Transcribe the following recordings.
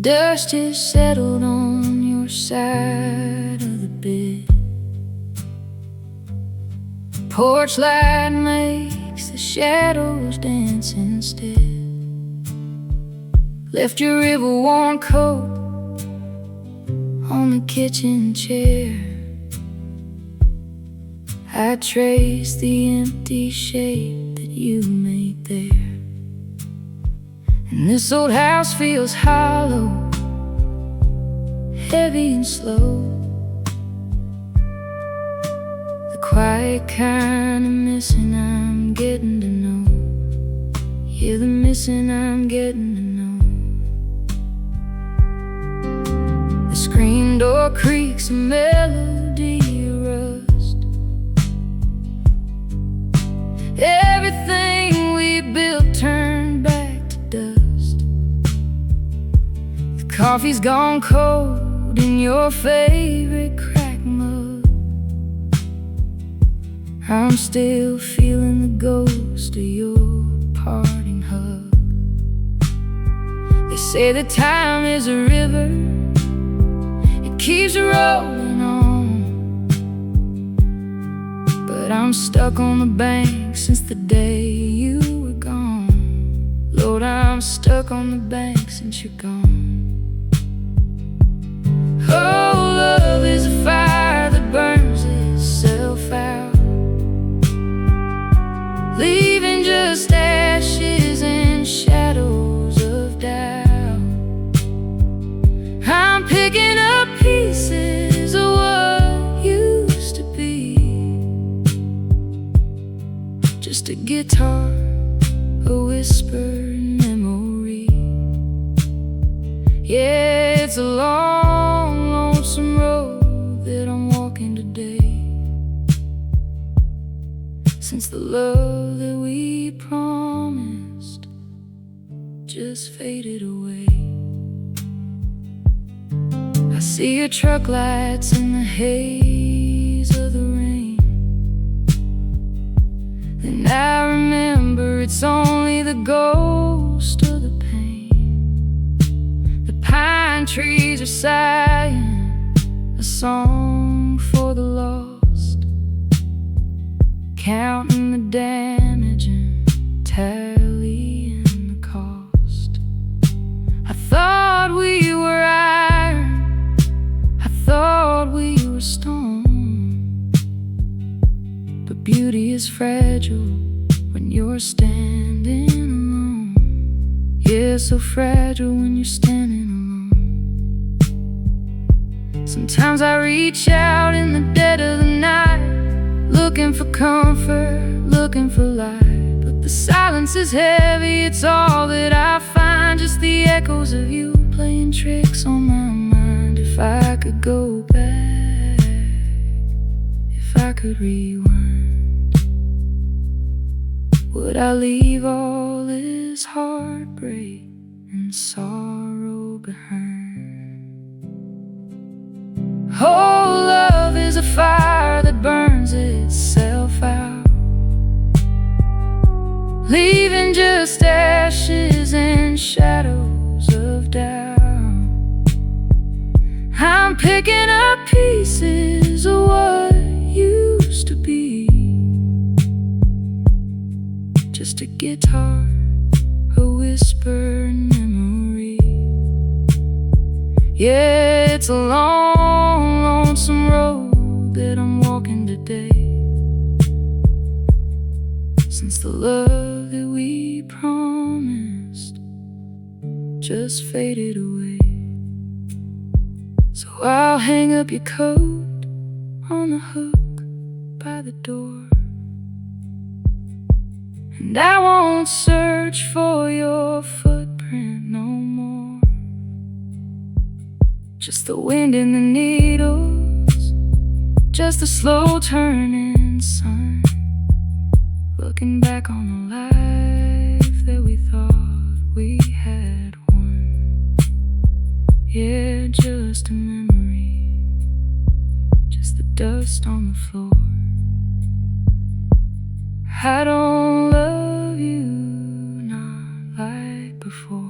Dust is settled on your side of the bed. Porch light makes the shadows dance instead. Left your river-worn coat on the kitchen chair. I trace the empty shape that you made there. And this old house feels hollow, heavy and slow. The quiet kind of missing I'm getting to know. Yeah, the missing I'm getting to know. The screen door creaks, a melody rust. Everything we built turned back to dust. The coffee's gone cold in your favorite crack mug. I'm still feeling the ghost of your parting hug. They say that time is a river, it keeps rolling on. But I'm stuck on the bank since the day you were gone. Lord, I'm stuck on the bank since you're gone. Oh, love is a fire that burns itself out, leaving just ashes and shadows of doubt. I'm picking up pieces of what used to be. Just a guitar, a whispered memory. Yeah, it's a long, lonesome road that I'm walking today, since the love that we promised just faded away. I see your truck lights in the haze of the rain. Then I remember it's only the ghost of the pain. The pine trees are sighing a song for the lost, counting the damage and tallying the cost. I thought we were iron, I thought we were stone. But beauty is fragile when you're standing alone. Yeah, so fragile when you're standing alone. Sometimes I reach out in the dead of the night, looking for comfort, looking for light. But the silence is heavy, it's all that I find. Just the echoes of you playing tricks on my mind. If I could go back, if I could rewind, would I leave all this heartbreak and sorrow behind? Oh, love is a fire that burns itself out, leaving just ashes and shadows of doubt. I'm picking up pieces of what used to be. Just a guitar, a whispered memory. Yeah, it's a long, lonesome road that I'm walking today, since the love that we promised just faded away. So I'll hang up your coat on the hook by the door, and I won't search for your footprint no more. Just the wind in the needles, just the slow turning sun, looking back on the life that we thought we had won. Yeah, just a memory, just the dust on the floor. I don't love you, not like before.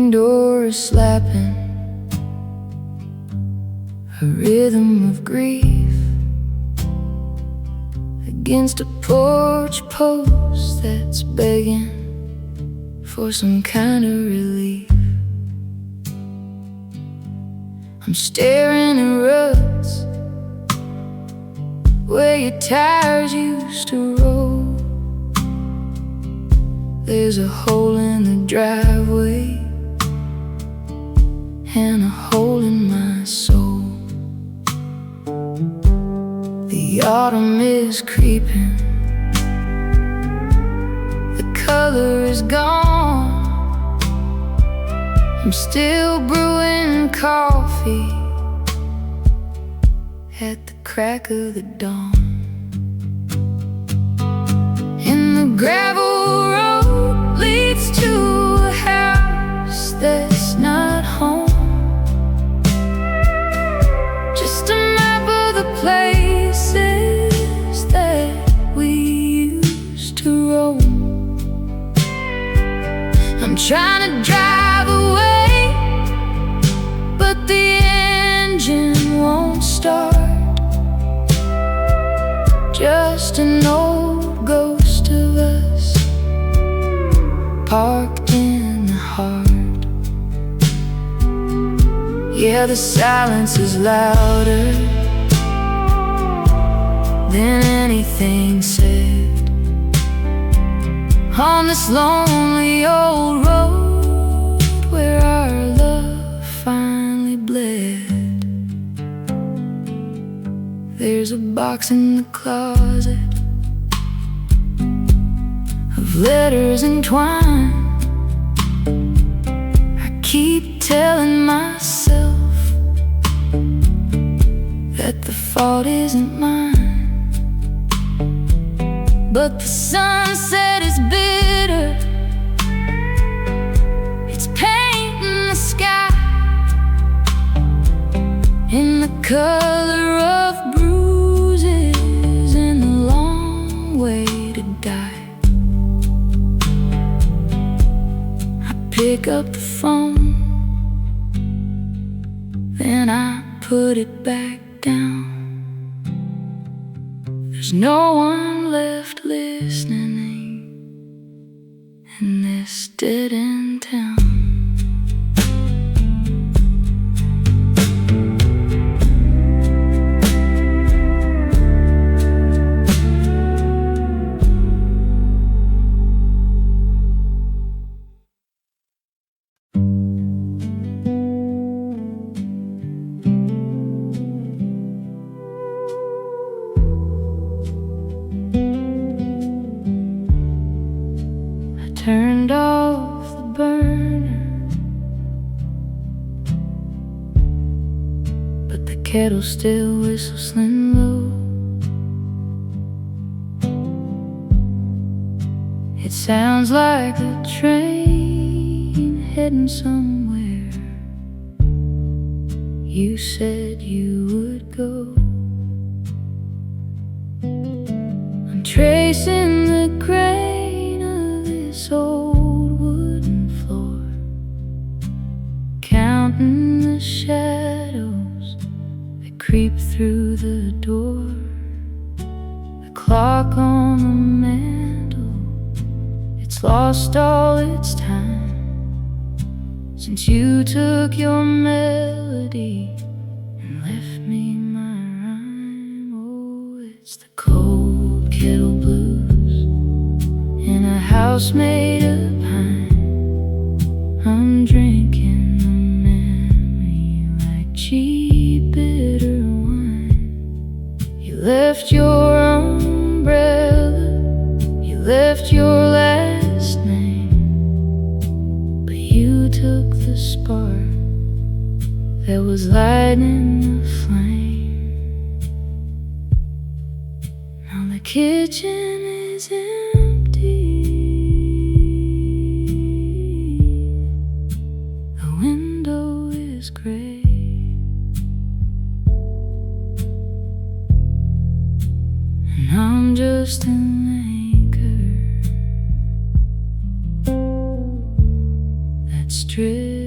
screen door is slapping, a rhythm of grief against a porch post that's begging for some kind of relief. I'm staring at ruts where your tires used to roll. There's a hole in the driveway and a hole in my soul. The autumn is creeping, the color is gone. I'm still brewing coffee at the crack of the dawn. In the gravel road leads to a house that's not home. Just a map of the places that we used to roam. I'm trying to drive away, but the engine won't start. Just an old ghost of us parked in the heart. Yeah, the silence is louder than anything said on this lonely old road where our love finally bled. There's a box in the closet of letters entwined. I keep telling myself that the fault isn't mine, but the sunset is bitter. It's painting the sky in the color of bruises and the long way to die. I pick up the phone, then I put it back down. There's no one left listening in this dead-end town. Turned off the burner, but the kettle still whistles slim low. It sounds like a train heading somewhere you said you would go. I'm tracing the grain of this old wooden floor, counting the shadows that creep through the door. The clock on the mantle, it's lost all its time since you took your melody and left me my rhyme. Oh, it's the cold kettle blues in a house made of pine. I'm drinking the memory like cheap bitter wine. You left your umbrella, you left your last name, but you took the spark that was lighting the flame. Now the kitchen is empty, the window is gray, and I'm just an anchor that's driven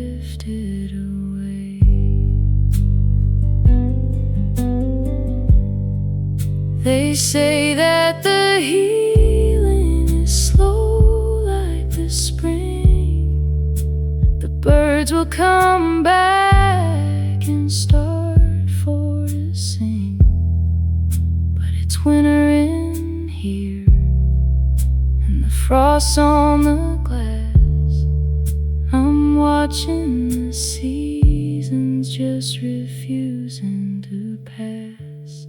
They say that the healing is slow like the spring. The birds will come back and start for to sing. But it's winter in here, and the frost's on the glass. I'm watching the seasons just refusing to pass,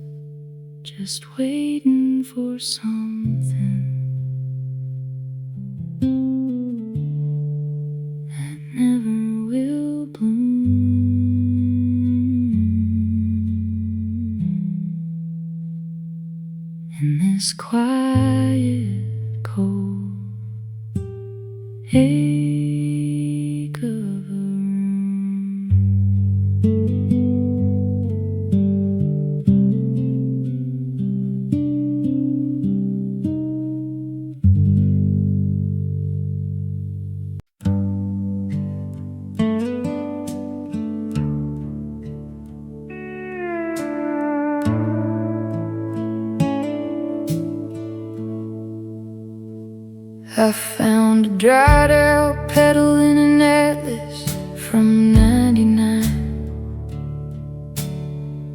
just waiting for something that never will bloom in this quiet, cold ache of a room. I found a dried out petal in an atlas from '99,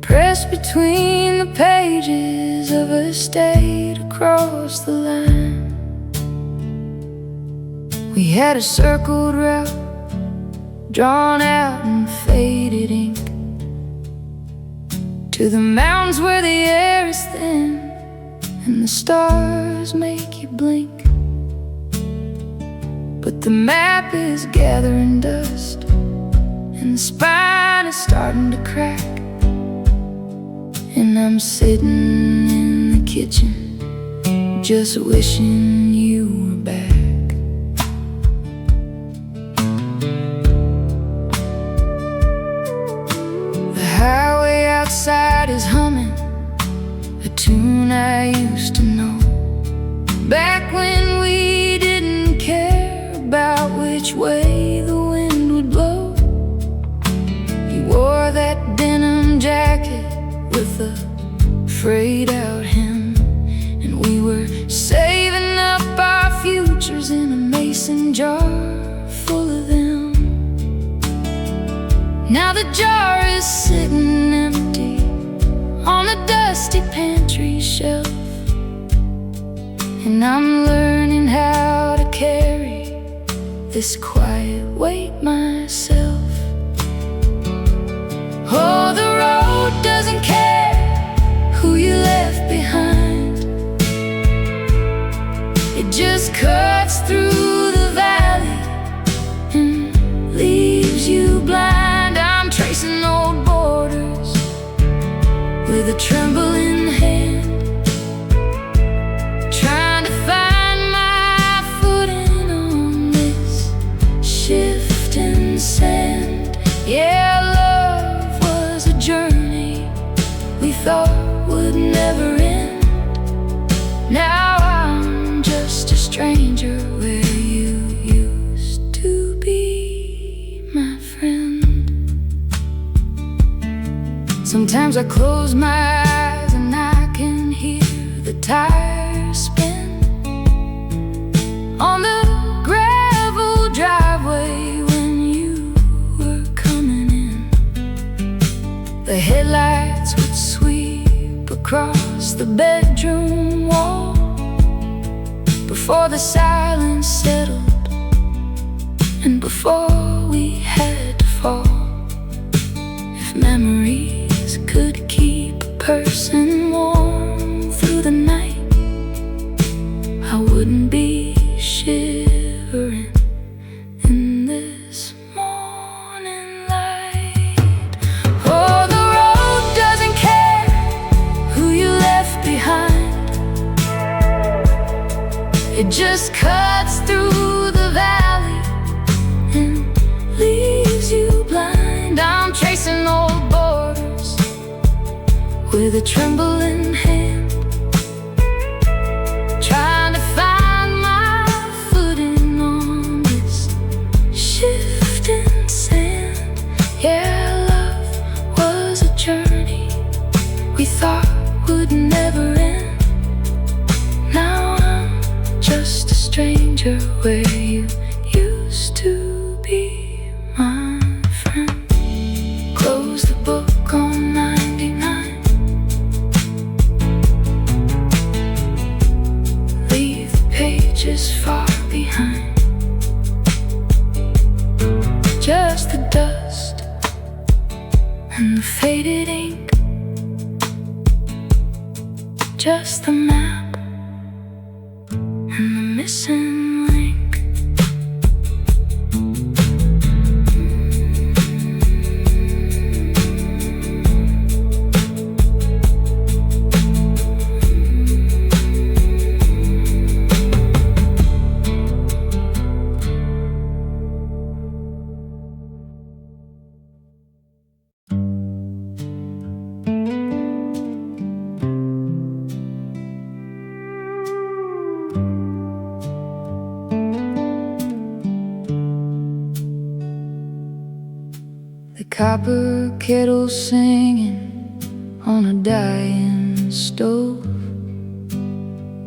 pressed between the pages of a state across the line. We had a circled route drawn out in faded ink to the mountains where the air is thin and the stars make you blink. But the map is gathering dust, and the spine is starting to crack. And I'm sitting in the kitchen, just wishing you were back. The highway outside is humming a tune I used to know, back when we didn't care about which way the wind would blow. You wore that denim jacket with a frayed out hem, and we were saving up our futures in a mason jar full of them. Now the jar is sitting empty on a dusty pantry shelf, and I'm learning how to carry this quiet weight myself. Oh, the road doesn't care who you left behind. It just cuts through the valley and leaves you blind. I'm tracing old borders with a trembling hand, trying to find my footing on this shifting sand. Yeah, love was a journey we thought would never end. Now I'm just a stranger where you used to be my friend. Sometimes I close my eyes and I can hear the tires spin on the gravel driveway when you were coming in. The headlights would sweep across the bedroom wall before the silence settled and before we had to fall. If memories could keep a person warm through the night, I wouldn't be shivering in this morning light. Oh, the road doesn't care who you left behind. It just cuts through the valley and leaves you blind. I'm tracing old borders with a trembling hand, trying to find my footing on this shifting sand. Yeah, love was a journey we thought would never end. stranger where you used to be my friend. Close the book on 99. Leave the pages far behind. Just the dust and the faded ink. Just the map and the missing link. The copper kettle singing on a dying stove,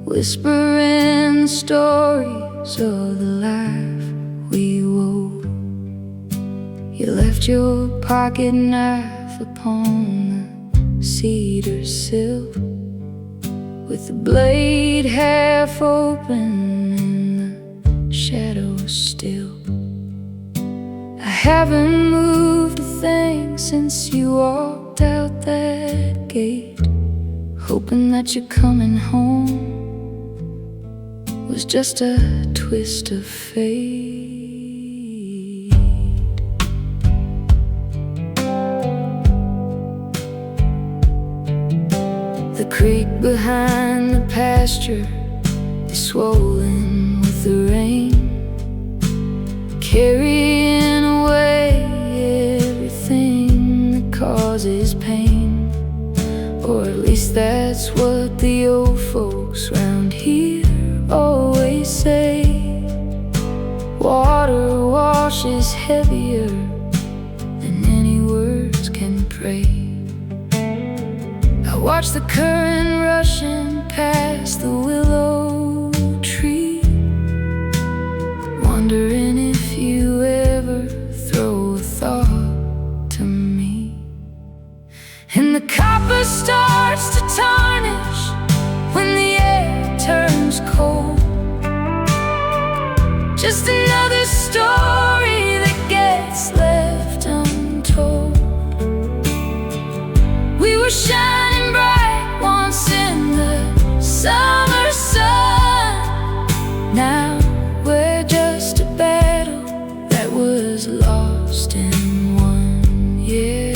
whispering the stories of the life we wove. You left your pocket knife upon the cedar sill, with the blade half open in the shadows still. I haven't moved a thing since you walked out that gate, hoping that you're coming home was just a twist of fate. The creek behind the pasture is swollen with the rain, carrying away everything that causes pain. Or at least that's what the old folks round here always say. Water washes heavier than any words can pray. I watch the current rushing past the willow tree, wondering if you ever throw a thought to me. And the copper starts to tarnish when the air turns cold. Just another story that gets left untold. We were shining bright once in the summer sun. Now we're just a battle that was lost in one. Yeah,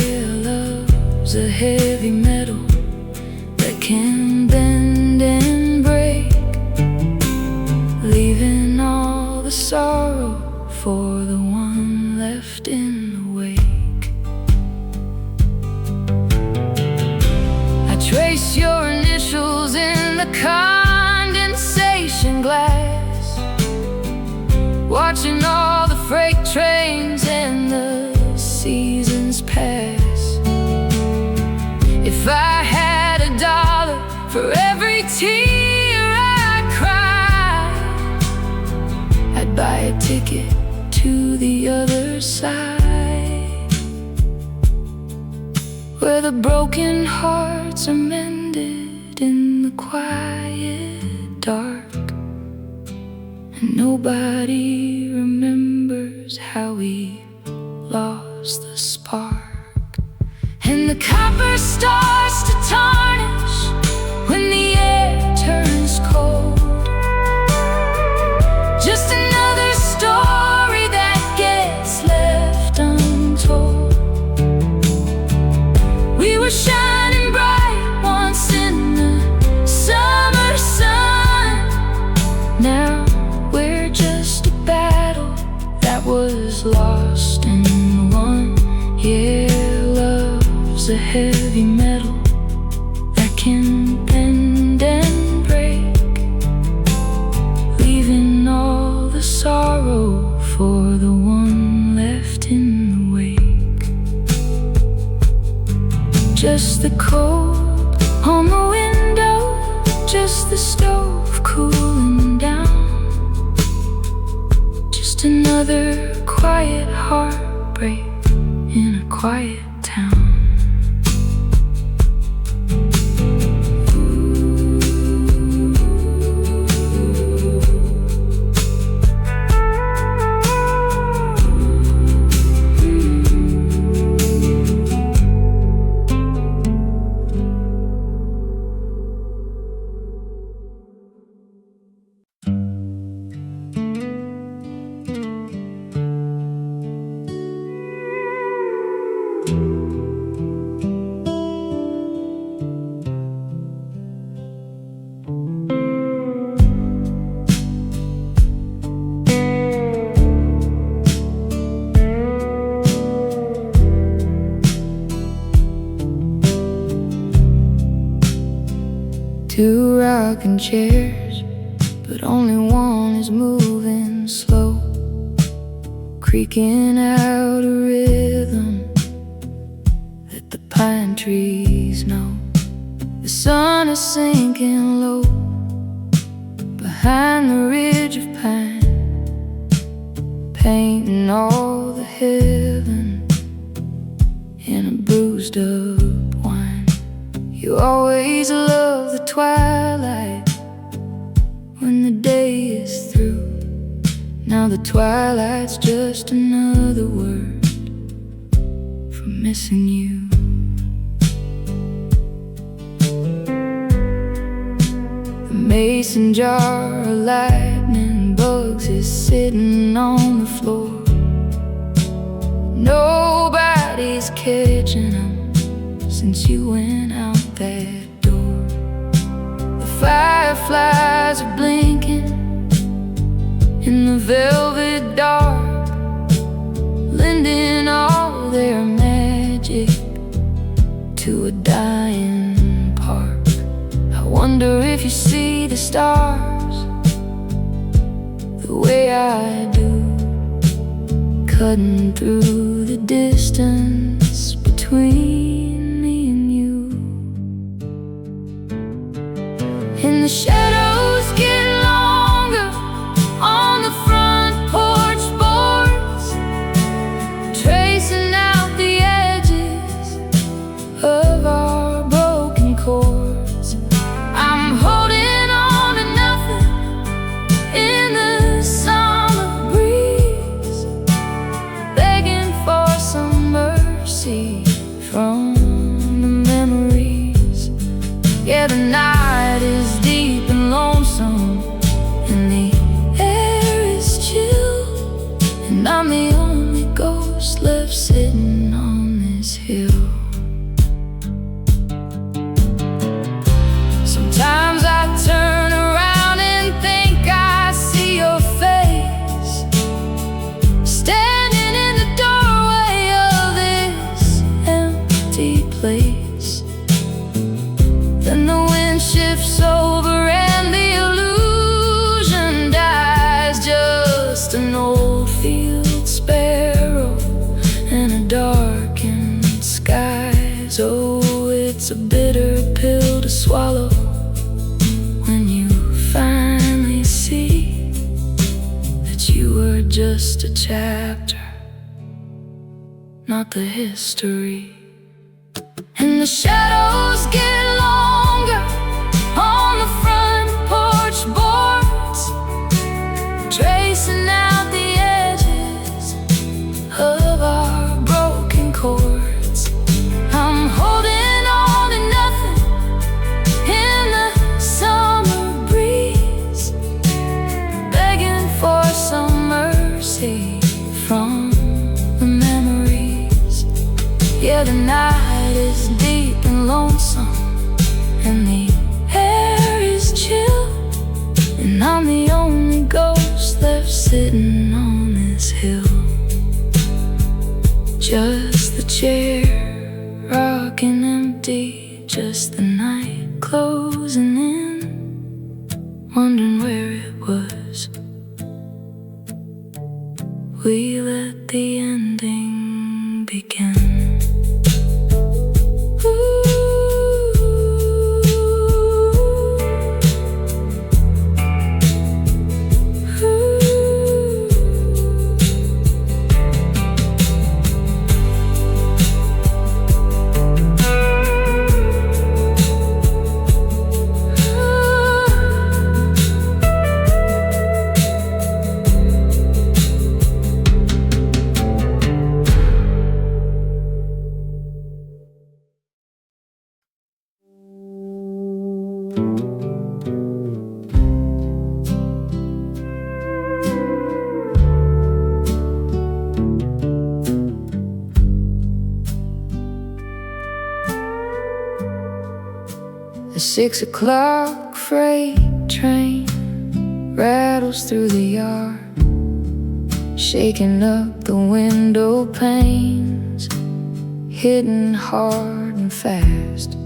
love's a heavy metal that can bend and break, leaving all the sorrow for the one left in the wake. I trace your initials in the condensation glass, watching all the freight trains and the seasons pass. If I had $1 for every tear I cried, I'd buy a ticket to the other side, where the broken hearts are mended in the quiet dark, and nobody remembers how we lost the spark. And the copper starts to tarnish when the air turns cold. Just another story that gets left untold. We were shining bright once in the summer sun. Now we're just a battle that was lost in one. Yeah, love's a heavy metal that can bend and break, leaving all the sorrow for the one left in the wake. Just the cold on the window, just the stove cooling down, just another quiet heartbreak in a quiet town. Two rocking chairs, but only one is moving slow, creaking out a rhythm that the pine trees know. The sun is sinking low behind the ridge of pine, painting all the heaven in a bruised up wine. You always love the twilight when the day is through. Now the twilight's just another word for missing you. The mason jar of lightning bugs is sitting on the floor. Nobody's catching them since you went out that door. The fireflies are blinking in the velvet dark, lending all their magic to a dying park. I wonder if you see the stars the way I do, cutting through the distance between me and you. And the shadows get longer on the front porch boards, tracing out the edges of our broken chords. I'm holding on to nothing in the summer breeze, begging for some mercy from the memories. Yeah, the night is deep and lonesome, and the air is chill, and I'm the only ghost left sitting on this hill. Sometimes I turn around and think I see your face, standing in the doorway of this empty place. Then the wind shifts over and the illusion dies, just an old field sparrow and a darkened skies. Oh, it's a bitter pill to swallow when you finally see that you were just a chapter, not the history. And the shadows get longer on the front porch boards, tracing out the edges of our broken chords. I'm holding on to nothing in the summer breeze, begging for some mercy from the memories. Yeah, the night is deep and lonesome, and the air is chill, and I'm the only ghost left sitting on this hill. Just the chair rocking empty, just the night closing in, wondering where it was we let the ending begin. 6 o'clock freight train rattles through the yard, shaking up the window panes, hitting hard and fast.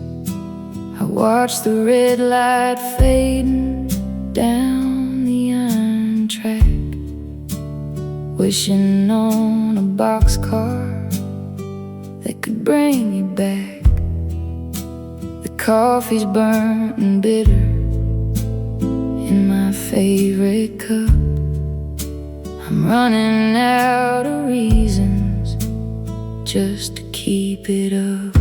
I watch the red light fading down the iron track, wishing on a boxcar that could bring you back. The coffee's burnt and bitter in my favorite cup. I'm running out of reasons just to keep it up.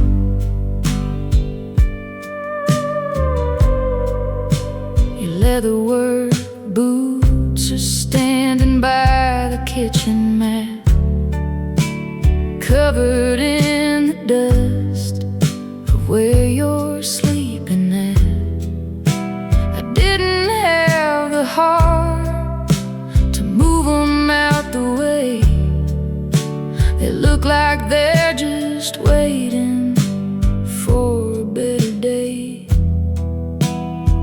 Your leatherwork boots are standing by the kitchen mat, covered in the dust of where you're sleeping at. I didn't have the heart to move them out the way. They look like they're just waiting for a better day.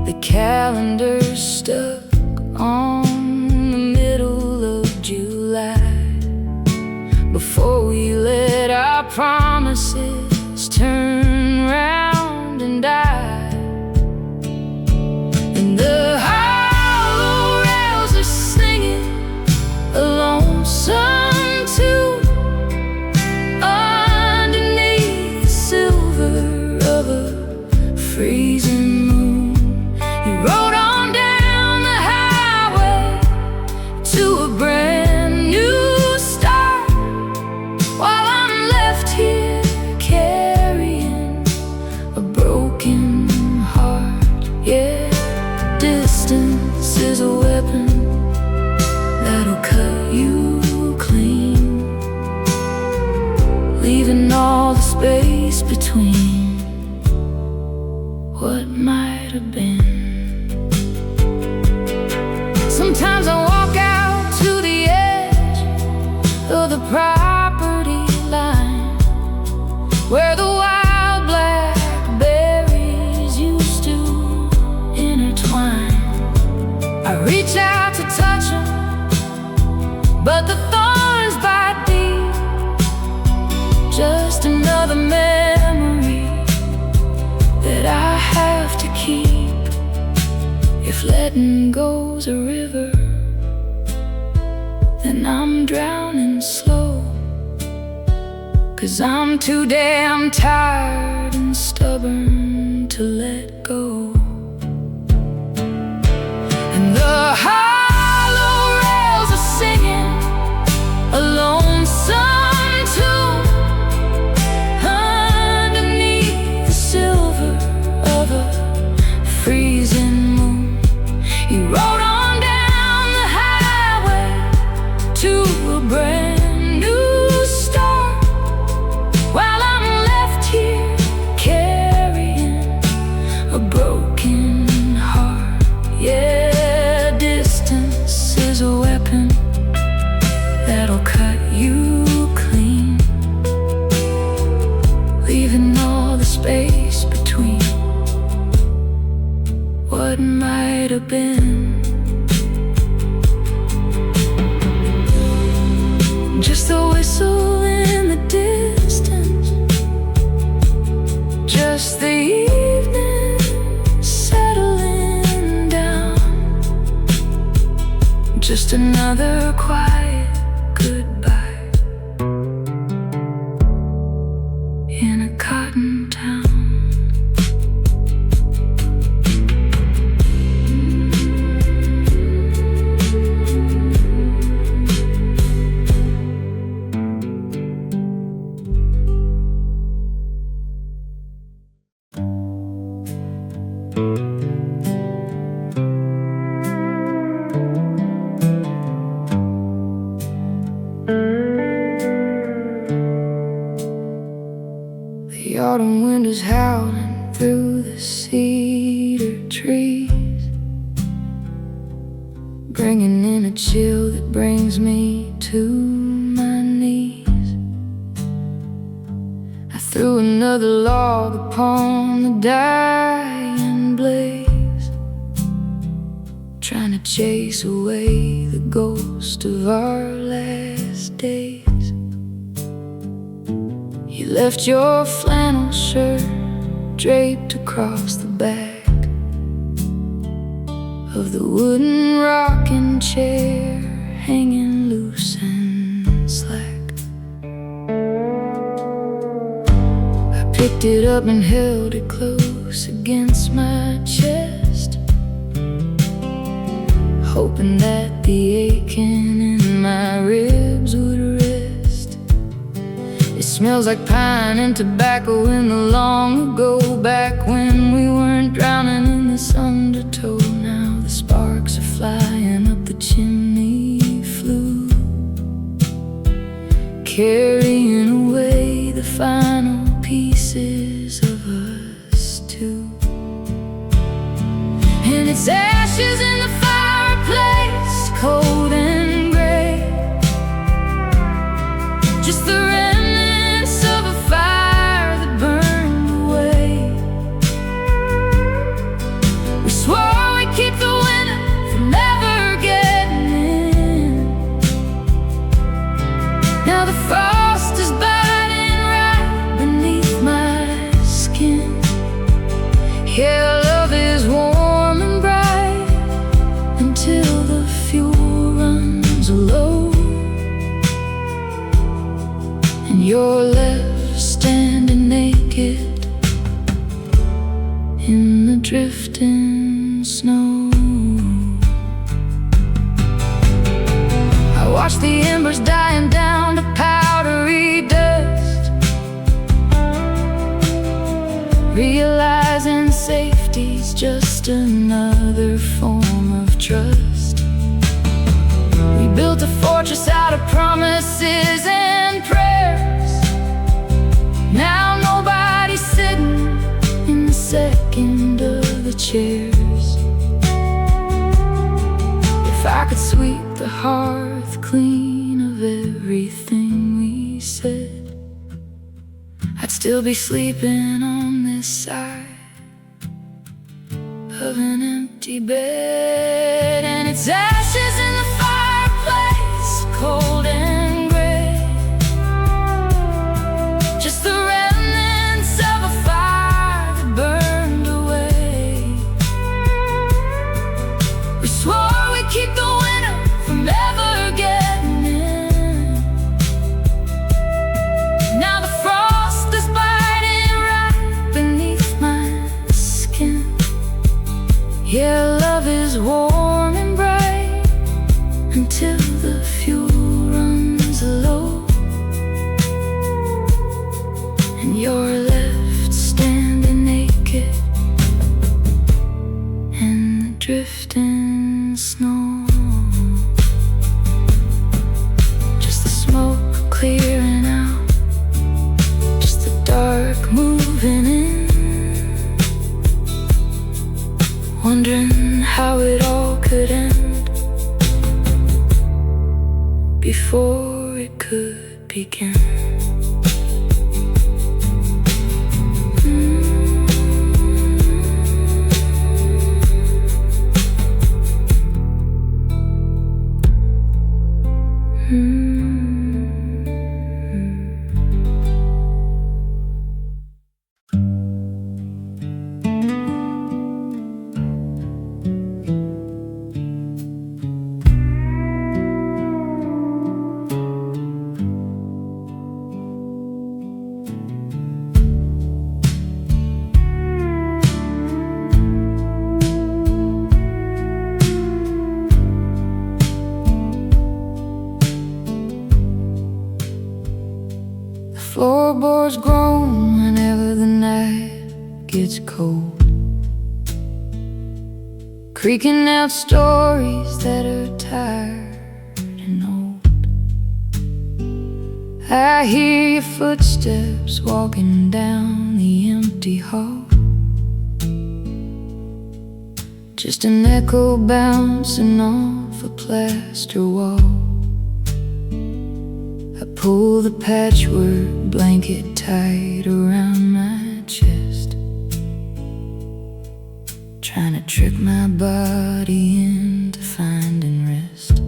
The calendar's stuck on the middle of July, before we let our promises turn round and die. And the hollow rails are singing a lonesome tune underneath the silver of a freezing moon. You rode on down the highway to a brand new start, while I'm left here carrying a broken heart. Yeah, distance is a weapon that'll cut you clean, leaving all the space between what might have been. Sometimes I walk out to the edge of the property line, where the wild blackberries used to intertwine. I reach out to touch them, but the thorns bite deep. Just another memory that I have to keep. If letting go's a river, then I'm drowning slow, 'cause I'm too damn tired and stubborn to let go. And the hollow rails are singing a lonesome tune underneath the silver of a freezing moon. You rode on down the highway to a brand new start, while I'm left here carrying a broken heart. Yeah, distance is a weapon that'll cut you clean, leaving all the space between what might have been. Just a whistle in the distance, just the evening settling down, just another quiet goodbye in a cotton town. The autumn wind is howling through the cedar trees, bringing in a chill that brings me to my knees. I threw another log upon the dying and blaze, trying to chase away the ghost of our last days. You left your flannel shirt draped across the back of the wooden rocking chair, hanging loose and slack. I picked it up and held it close against my chest, hoping that the aching in my ribs would rest. It smells like pine and tobacco in the long ago, back when we weren't drowning in this undertow. Now the sparks are flying up the chimney flue, carrying away the final pieces of us two. And it's ashes in the fireplace, cold and gray, just the remnants of a fire that burned away. We swore we'd keep the winter from ever getting in. Now the frost is biting right beneath my skin. Yeah, love is warm and bright until the fuel runs low, and you're left standing naked in the drifting snow. I watch the embers dying down to powdery dust, realizing safety's just another form of trust. We built a fortress out of promises and prayers. Now nobody's sitting in the second of the chairs. If I could sweep the hearth clean of everything we said, I'd still be sleeping on this side of an empty bed. And it's ashes in the fireplace, cold and gray, just the remnants of a fire that burned away. We swore we'd keep the winter from ever getting in. Now the frost is biting right beneath my skin. Yeah, love is warm and bright until the fuel runs low, and you're left standing naked in the drifting snow. Just the smoke clearing out, just the dark moving in, wondering how it all could end before it could begin. Floorboards groan whenever the night gets cold, creaking out stories that are tired and old. I hear your footsteps walking down the empty hall, just an echo bouncing off a plaster wall. I pull the patchwork blanket tight around my chest, trick my body into finding rest.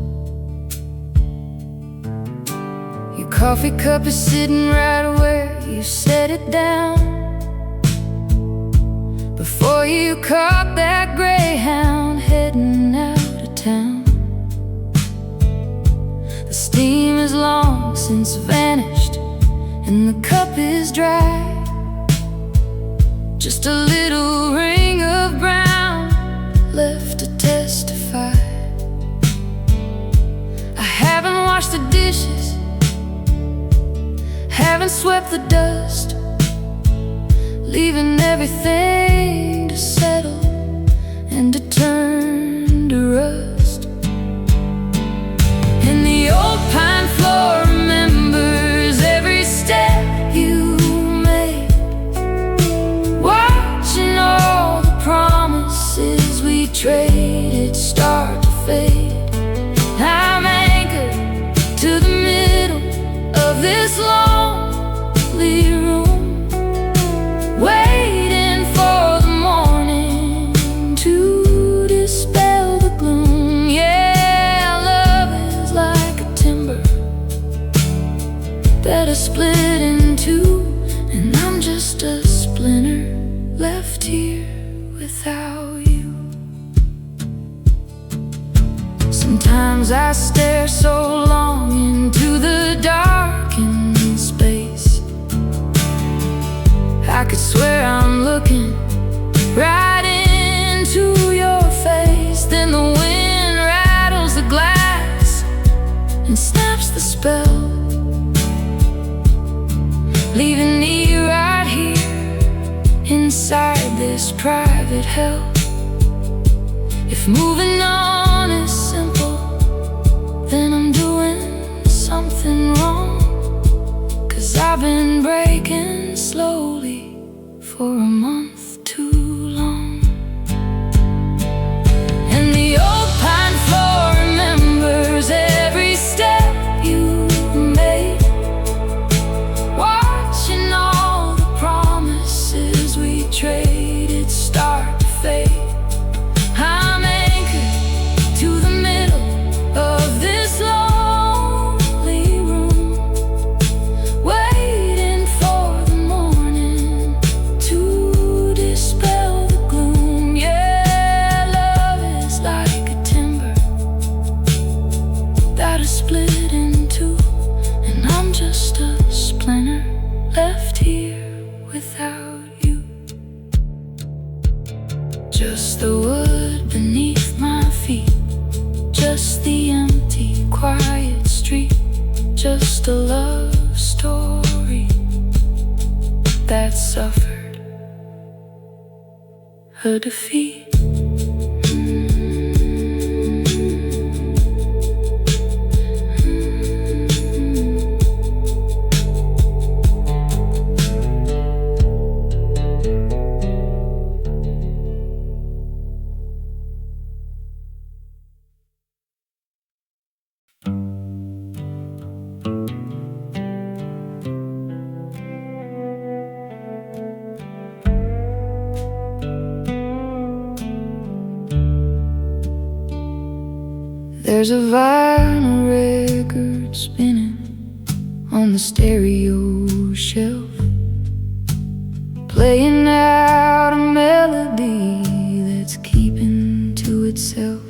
Your coffee cup is sitting right where you set it down, before you caught that greyhound heading out of town. The steam is long since vanished and the cup is dry. Just a little ring of brown left to testify. I haven't washed the dishes, haven't swept the dust, leaving everything to settle and to turn to rust. And the old pine floor remembers every step you made, watching all the promises we traded start to fade. I'm anchored to the middle of this lonely room, waiting for the morning to dispel the gloom. Yeah, love is like a timber that is split in two, and I'm just a splinter left here without you. Sometimes I stare so long into the darkened space, I could swear I'm looking right into your face. Then the wind rattles the glass and snaps the spell, leaving me right here inside this private hell. If moving on is simple, then I'm doing something wrong, 'cause I've been breaking slowly for a month too long. And the old pine floor remembers every step you made, watching all the promises we traded start to fade. I'm anchored to the middle of this lonely room, waiting for the morning to dispel the gloom. Yeah, love is like a timber that is split in two, and I'm just a splinter left here without you. Just the wood beneath my feet, just the empty, quiet street, just a love story that suffered a defeat. There's a vinyl record spinning on the stereo shelf, playing out a melody that's keeping to itself.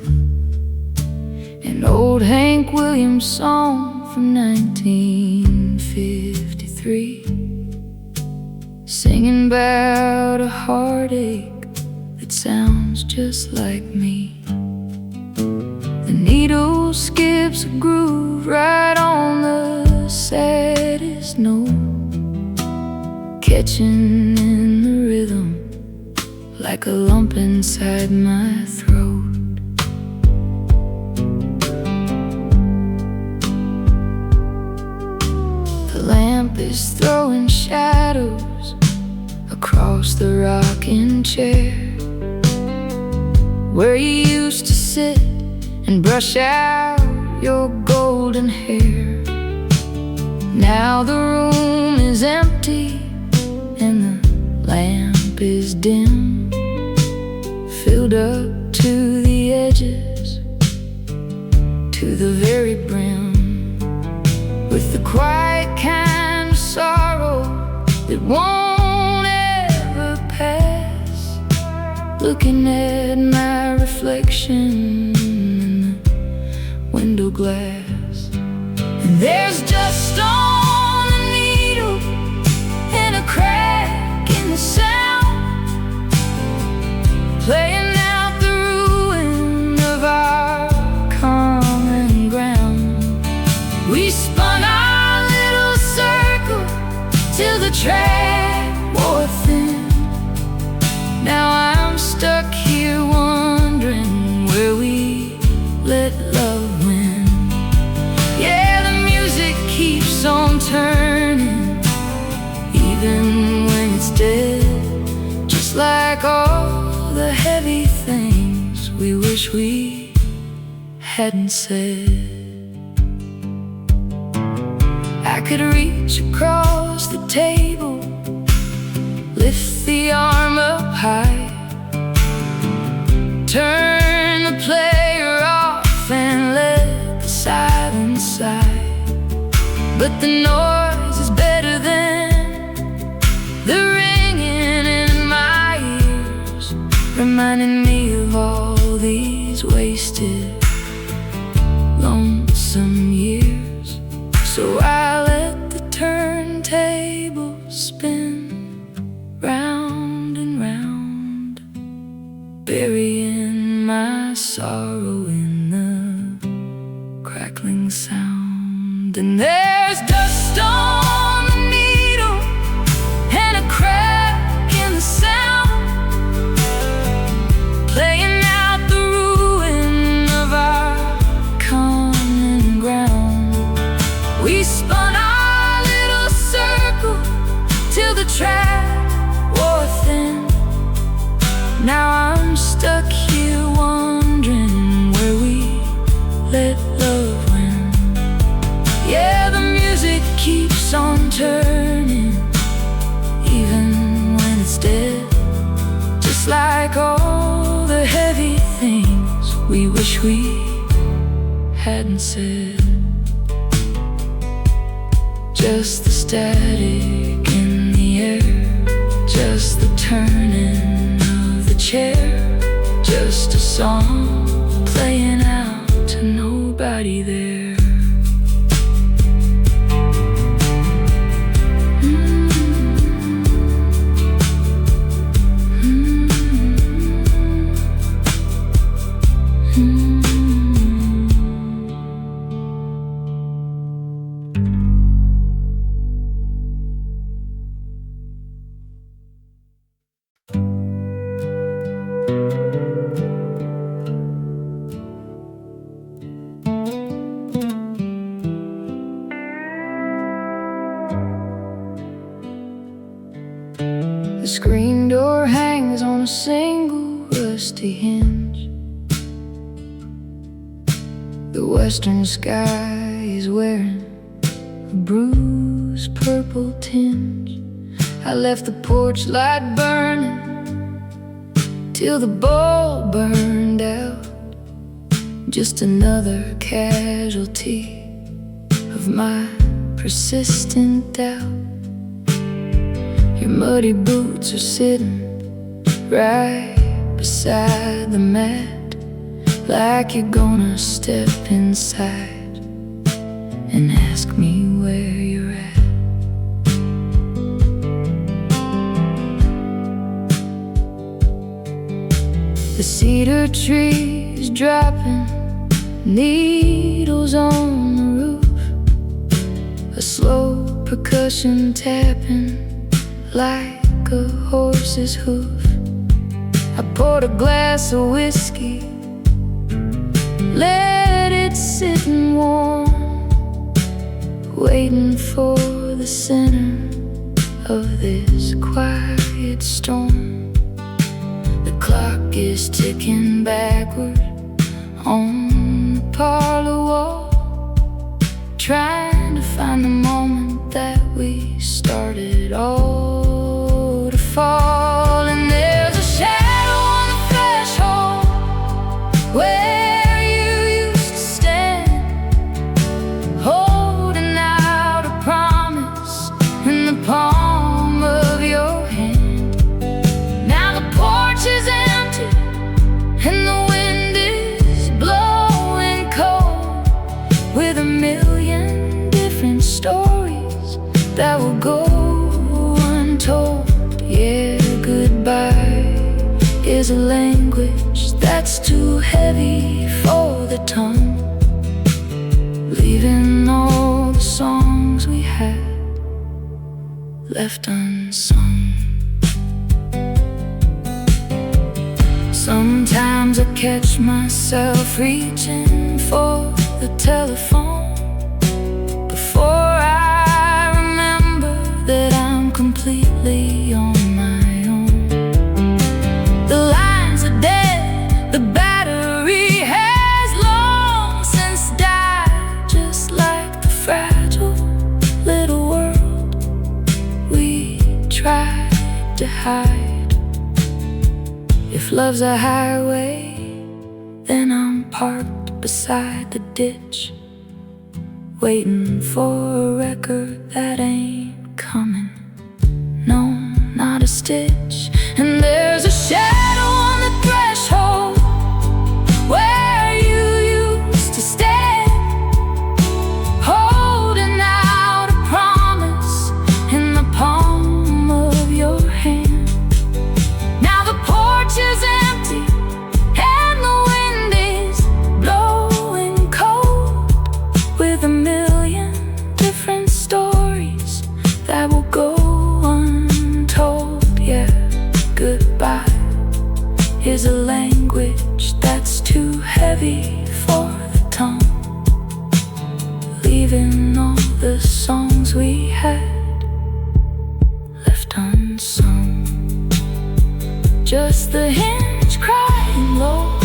An old Hank Williams song from 1953, singing about a heartache that sounds just like me. The needle skips a groove right on the saddest note, catching in the rhythm like a lump inside my throat. The lamp is throwing shadows across the rocking chair where you used to sit and brush out your golden hair. Now the room is empty and the lamp is dim, filled up that won't ever pass. Looking at my reflection in the window glass, and there's dust on the needle and a crack in the sound, playing out the ruin of our common ground. We spun our little circle till the track wore thin. Now I'm stuck here wondering where we let love win. Yeah, the music keeps on turning, even when it's dead, just like all the heavy things we wish we hadn't said. I could reach across the table, lift the arm up high, turn the player off and let the silence sigh. But the noise is better than the ringing in my ears, reminding me of all these wasted, lonesome years. So I let the turntable spin round and round, burying my sorrow in the crackling sound. And there's dust on the needle and a crack in the sound, playing out the ruin of our common ground. We spun our little circle till the track wore thin. Now I'm stuck here wondering where we let love win. Yeah, the music keeps on turning, even when it's dead, just like all the heavy things we wish we hadn't said. Just the static in the air, just the turning of the chair, just a song playing out to nobody there. The screen door hangs on a single rusty hinge. The western sky is wearing a bruised purple tinge. I left the porch light burning till the bulb burned out, just another casualty of my persistent doubt. Your muddy boots are sitting right beside the mat, like you're gonna step inside and ask me where you're at. The cedar trees dropping needles on the roof, a slow percussion tapping like a horse's hoof. I poured a glass of whiskey, let it sit and warm, waiting for the center of this quiet storm. The clock is ticking backward on the parlor wall, trying to find the moment that we started all to fall. And there's a shadow on the threshold where you used to stand, holding out a promise in the palm of Here's a language that's too heavy for the tongue, leaving all the songs we had left unsung. Sometimes I catch myself reaching for the telephone before I remember that I'm completely on my own. The lines are dead, the battery has long since died, just like the fragile little world we tried to hide. If love's a highway, then I'm parked beside the ditch, waiting for a record that ain't coming. No, not a stitch. And there's a shadow on the threshold where you used to stand, holding out a promise in the palm of your hand. Now the porch is empty and the wind is blowing cold, with a million different stories that will go untold. Yeah, goodbye is a language that's too heavy for the tongue, leaving all the songs we had left unsung. Just the hinge crying low,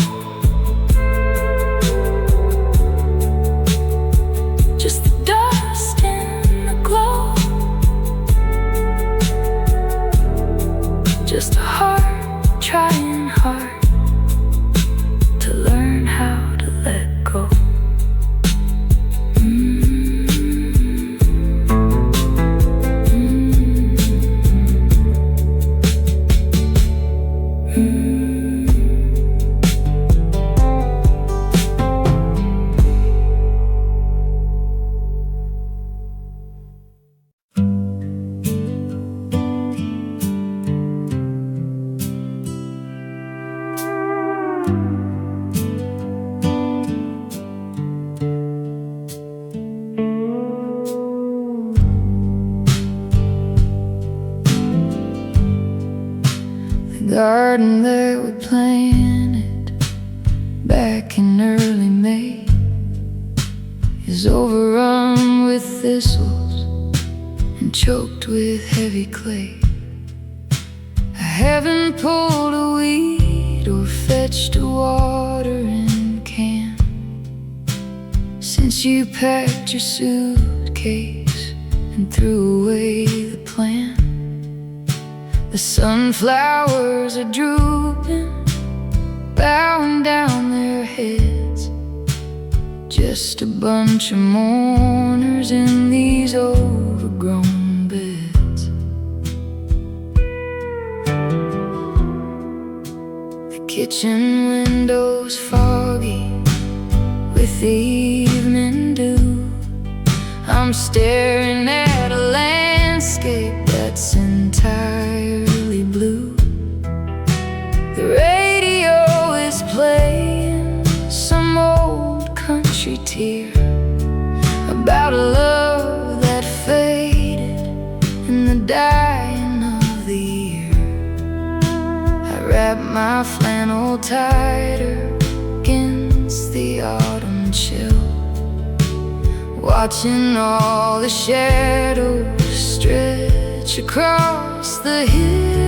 just the dust in the glow, just a heart trying hard to learn how to let go. The garden that we planted back in early May is overrun with thistles and choked with heavy clay. I haven't pulled a weed or fetched a watering can since you packed your suitcase and threw away the plan. The sunflowers are drooping, bowing down their heads, just a bunch of mourners in these overgrown beds. The kitchen window's foggy with the evening dew. I'm staring at a landscape that's entirely blue. The radio is playing some old country tune about a love that faded in the dying of the year. I wrap my flannel tighter against the autumn chill, watching all the shadows stretch across the hill.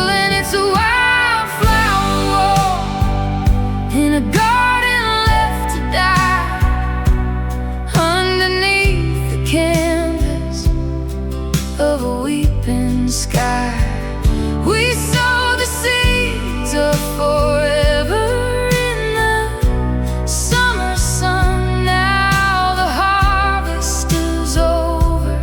And it's a wildflower woe in a garden left to die, underneath the canvas of a weeping sky. We sow the seeds of forever in the summer sun. Now the harvest is over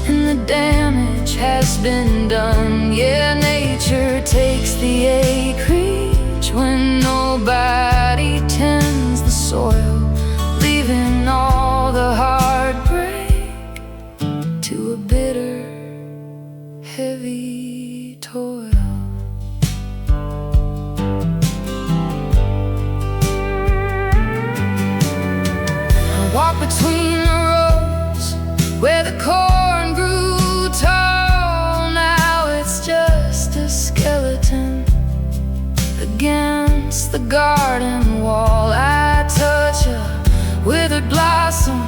and the damage has been done. Yeah, nature takes the acreage when nobody tends the soil, leaving all the heartbreak to a bitter, heavy toil. garden wall. I touch a withered blossom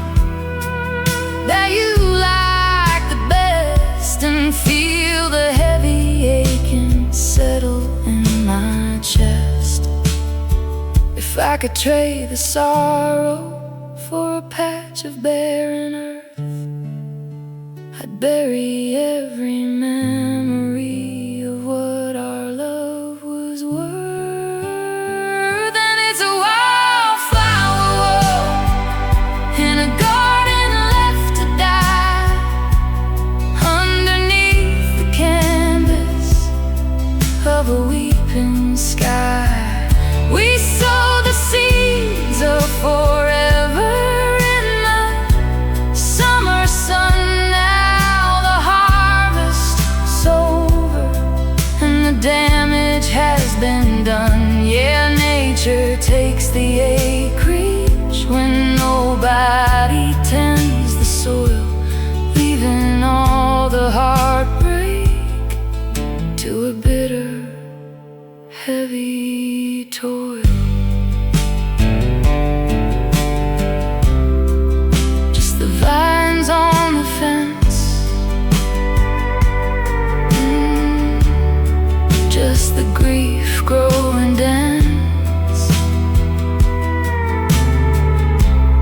that you like the best, and feel the heavy aching settle in my chest. If I could trade the sorrow for a patch of barren earth, I'd bury every memory of what our love was worth. And it's a wildflower woe in a garden left to die, underneath the canvas of a weeping sky. We sow the seeds of forever in the summer sun. Damage has been done. Yeah, nature takes the acreage when nobody tends the soil, leaving all the heartbreak to a bitter, heavy toil. Just the vines on the fence, just the grief growing dense,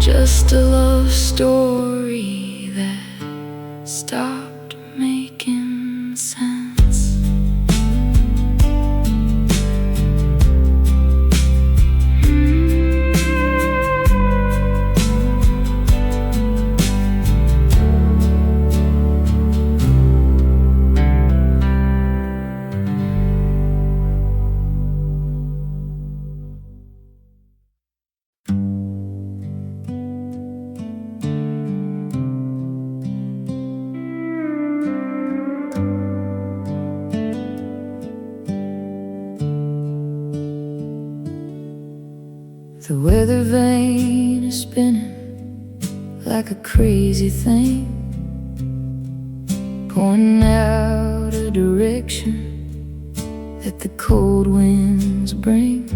just a love story that stopped making sense. The weather vane is spinning like a crazy thing, pointing out a direction that the cold winds bring.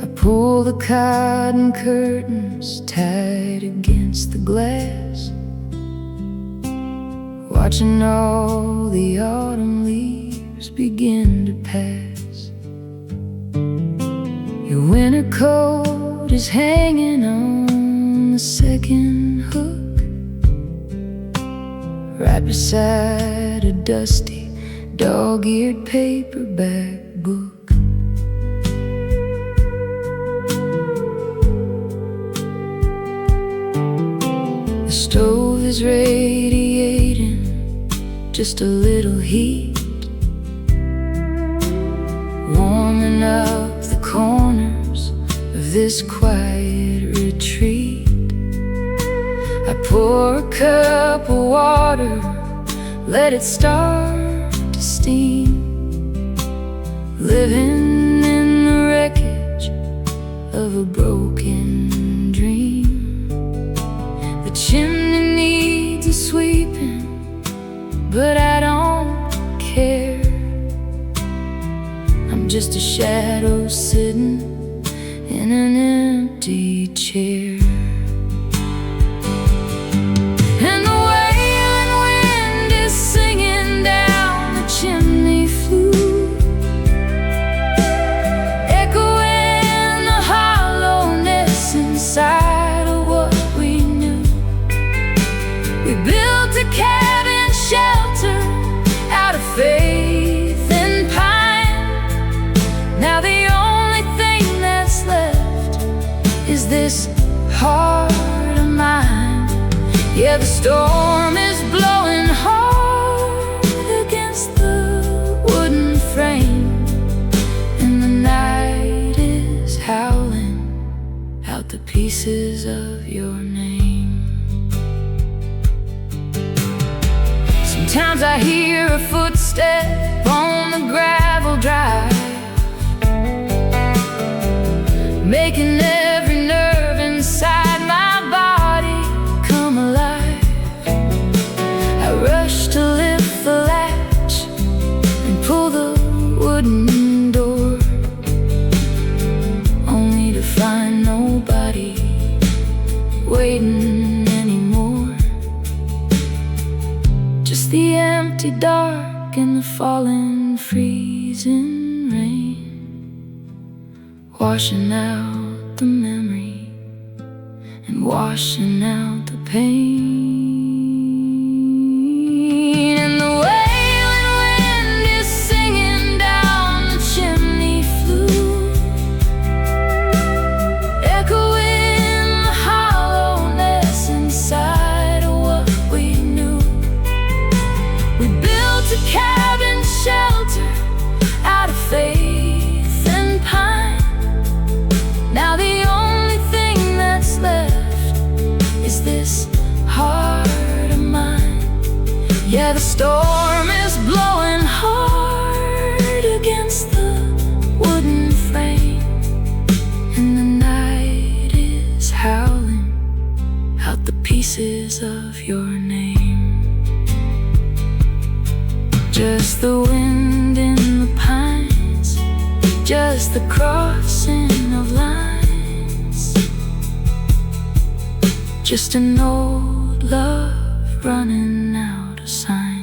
I pull the cotton curtains tight against the glass, watching all the autumn leaves begin to pass. Your winter coat is hanging on the second hook, right beside a dusty, dog-eared paperback book. The stove is radiating just a little heat, warming up the corners of this quiet retreat. I pour a cup of water, let it start to steam, living in the wreckage of a broken dream. The chimney needs a sweeping, but I don't care. I'm just a shadow sitting in an empty chair. And the wailing wind is singing down the chimney flue, echoing the hollowness inside of what we knew. We built a cabin shelter out of faith and pine. Now the only thing that's left is this heart of mine. Yeah, the storm is blowing hard against the wooden frame, and the night is howling out the pieces of your name. Sometimes I hear a footstep on the gravel drive, making every nerve inside my body come alive. I rush to lift the latch and pull the wooden door. the empty dark and the falling freezing rain, washing out the memory and washing out the pain. And the wailing wind is singing down the chimney flue, echoing the hollowness inside of what we knew. We built a cabin shelter out of faith and pine. Now the only thing that's left is this heart of mine. Yeah, the storm is blowing hard against the wooden frame, and the night is howling out the pieces of your name. Just the wind in the pines, just the crossing of lines, just an old love running out of signs.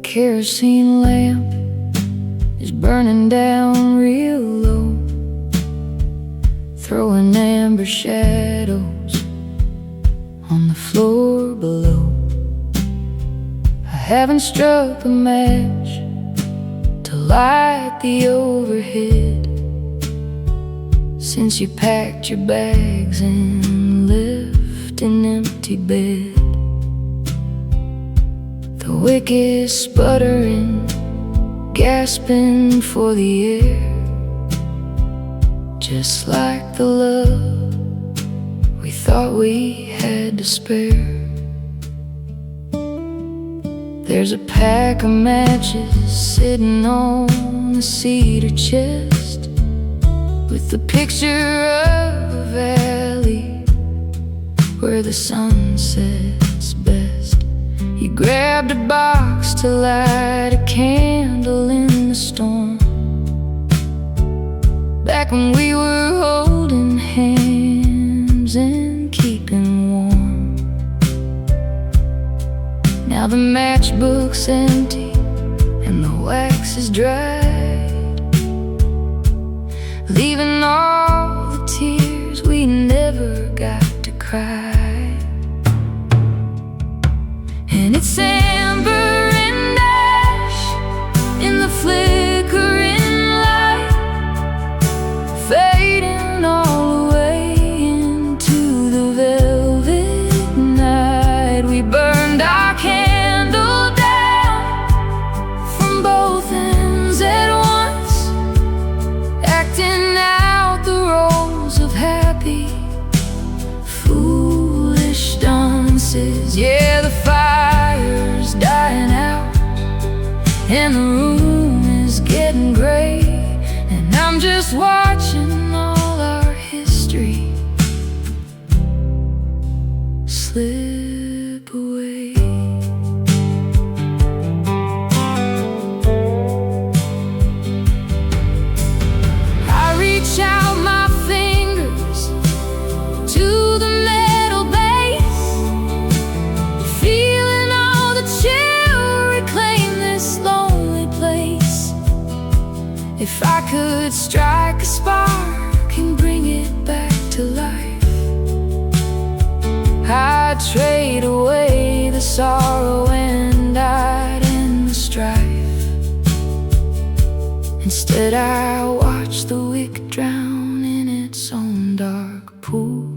Kerosene lamp is burning down real low, throwing amber shadows on the floor below. I haven't struck a match to light the overhead since you packed your bags and left an empty bed. The wick is sputtering, gasping for the air, just like the love we thought we had to spare. There's a pack of matches sitting on the cedar chest, with the picture of a valley where the sun sets best. You grabbed a box to light a candle in the storm, back when we were holding hands and keeping warm. Now the matchbook's empty and the wax is dried, leaving all the tears we never got to cry. And it's amber and ash in the flickering light, fading all away into the velvet night. We burned our candle down from both ends at once, acting out the roles of happy, foolish dances. Yeah, the fire's dying out and the room is getting gray, and I'm just watching all our history slip away. I reach out my fingers to the metal base, feeling all the chill reclaim this lonely place. If I could strike a spark and bring it back to life, I'd trade away the sorrow and I'd end the strife. Instead I watch the wick drown in its own dark pool,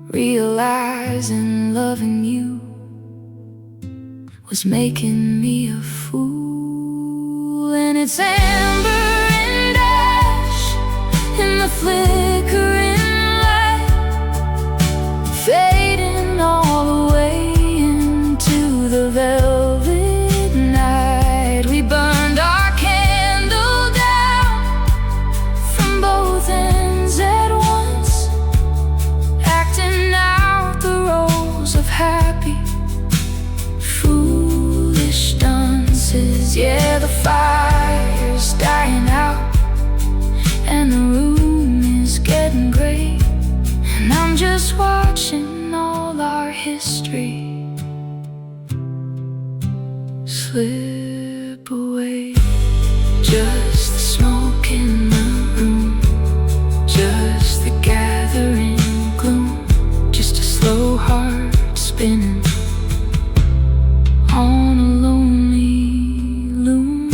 realizing loving you was making me a fool. And it's amber and ash in the flickering light, just watching all our history slip away. Just the smoke in the room, just the gathering gloom, just a slow heart spinning on a lonely loom.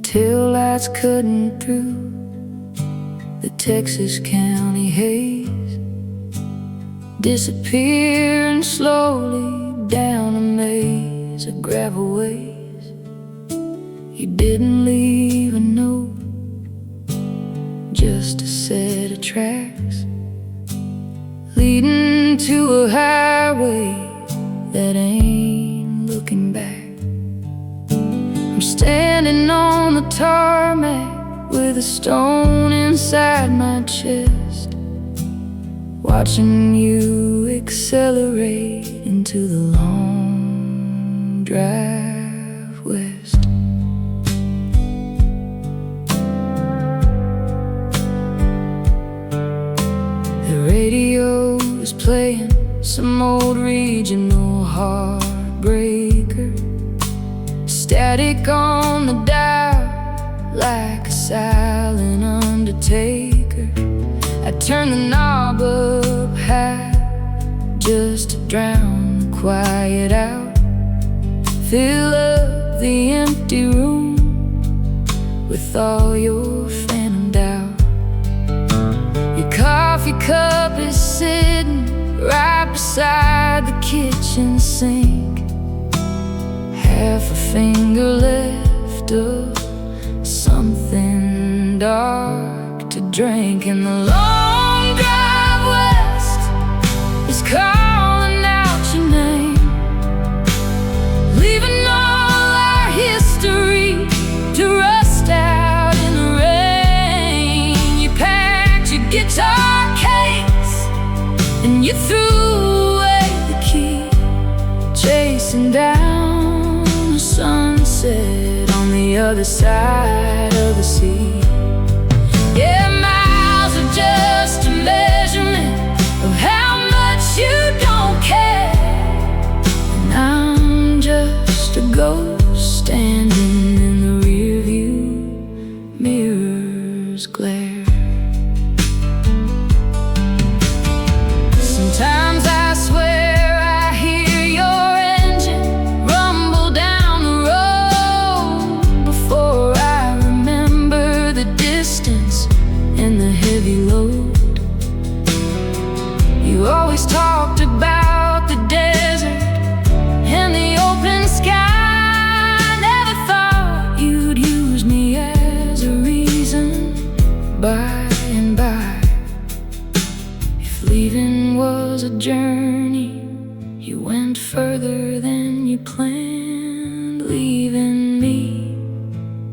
Tail lights cutting through the Texas county haze, disappearing slowly down a maze of gravel ways. You didn't leave a note, just a set of tracks leading to a highway that ain't looking back. I'm standing on the tarmac with a stone inside my chest, watching you accelerate into the long drive west. The radio is playing some old regional heartbreaker, static on the dial like a silent undertaker. I turn the knob up high just to drown the quiet out, fill up the empty room with all your phantom doubt. Your coffee cup is sitting right beside the kitchen sink, half a finger left of something dark to drink. And the long drive west is calling out your name, leaving all our history to rust out in the rain. You packed your guitar case and you threw away the key, chasing down the sunset on the other side of the sea. Yeah, miles are just a measurement of how much you don't care, and I'm just a ghost standing in the rearview mirror's glare. Sometimes I swear I hear your engine rumble down the road before I remember the distance and the heavy load. You always talked about the desert and the open sky. Never thought you'd use me as a reason by and by. If leaving was a journey, you went further than you planned, leaving me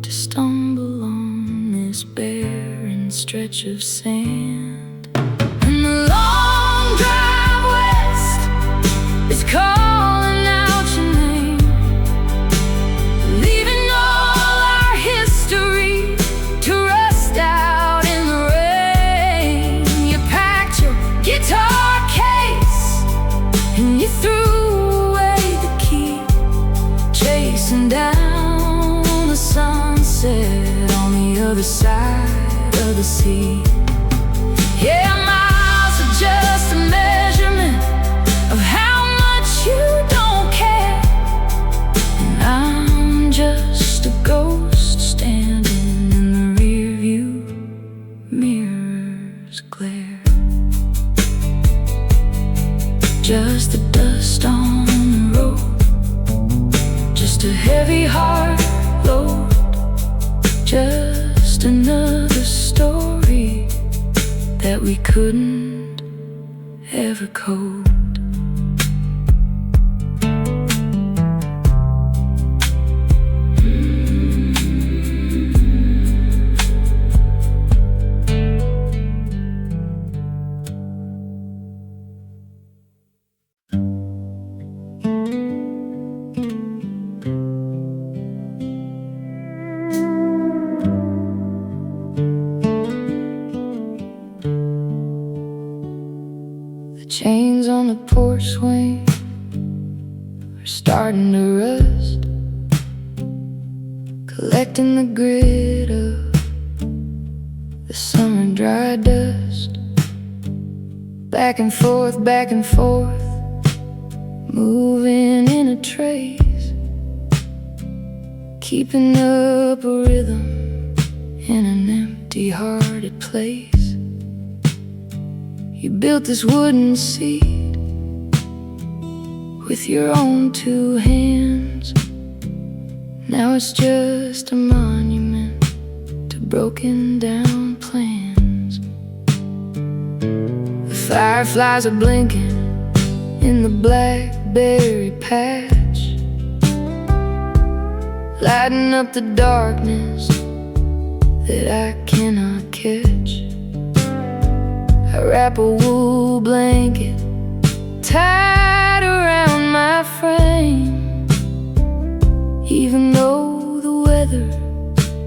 to stumble on this barren stretch of sand. And the long drive west is calling out your name, leaving all our history to rust out in the rain. You packed your guitar case and you threw away the key, chasing down the sunset on the other side of the sea. Yeah, miles are just a measurement of how much you don't care, and I'm just a ghost standing in the rearview mirror's glare. Just the dust on the road, just a heavy heart load, just another story that we couldn't ever code. Chains on the porch swing are starting to rust, collecting the grit of the summer dry dust. Back and forth, moving in a trace, keeping up a rhythm in an empty-hearted place. You built this wooden seat with your own two hands. Now it's just a monument to broken down plans. The fireflies are blinking in the blackberry patch, lighting up the darkness that I cannot catch. I wrap a wool blanket tied around my frame, even though the weather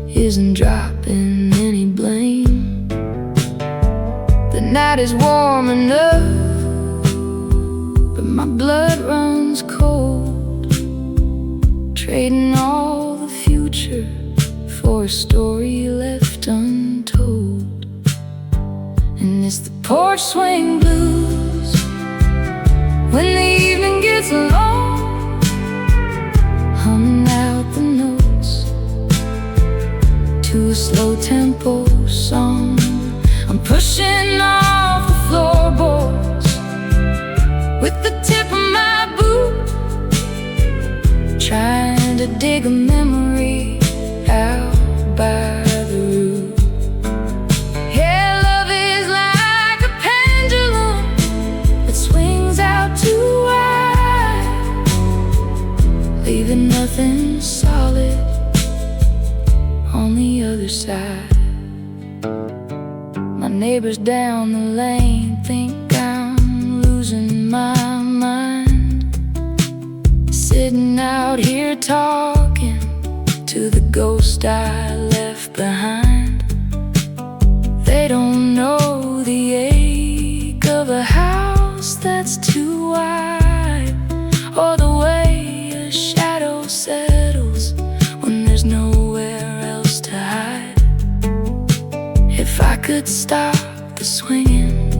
isn't dropping any blame. The night is warm enough, but my blood runs cold, trading all the future for a story left untold. And it's the porch swing blues when the evening gets long, humming out the notes to a slow tempo song. I'm pushing off the floorboards with the tip of my boot, trying to dig a memory out by the root. Leaving nothing solid on the other side. My neighbors down the lane think I'm losing my mind, sitting out here talking to the ghost I left behind. They don't know the ache of a house that's too wide, or the way a shadow settles when there's nowhere else to hide. If I could stop the swinging,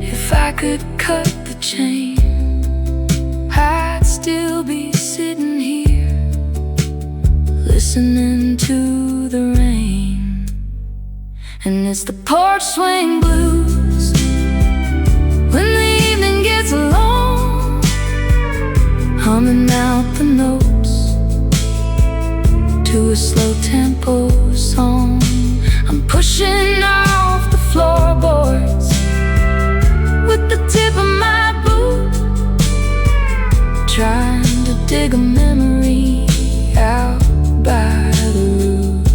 if I could cut the chain, I'd still be sitting here listening to the rain. And it's the porch swing blues when the evening gets long, humming out the notes to a slow tempo song. I'm pushing off the floorboards with the tip of my boot, trying to dig a memory out by the root.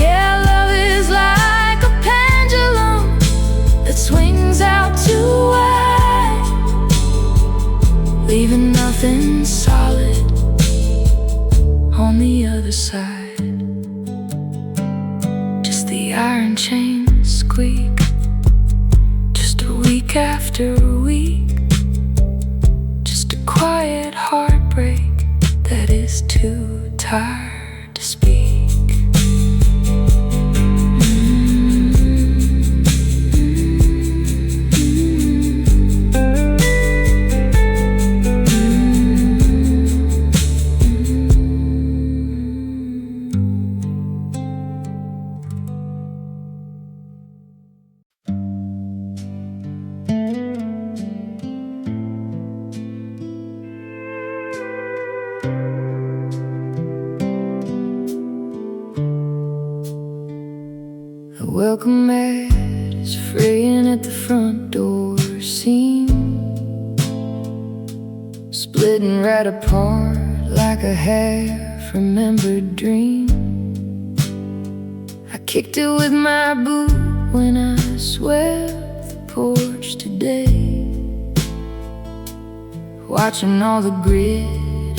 Yeah, love is like a pendulum that swings out too wide, leaving nothing solid on the other side. Just the iron chain squeak, just a week after week, just a quiet heartbreak that is too tired to speak. fraying at the front door seam, splitting right apart like a half-remembered dream. I kicked it with my boot when I swept the porch today, watching all the grit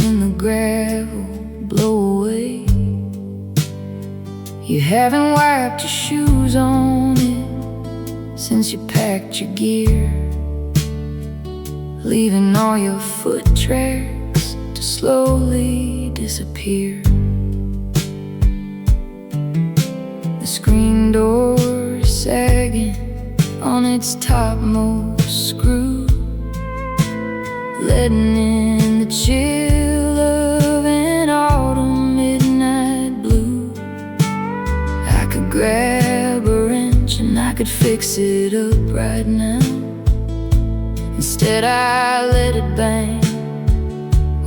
in the gravel blow away. You haven't wiped your shoes on it since you packed your gear, leaving all your foot tracks to slowly disappear. The screen door sagging on its topmost screw, letting in the chill of an autumn midnight blue. I could grab a wrench and I could fix it up right now. Instead I let it bang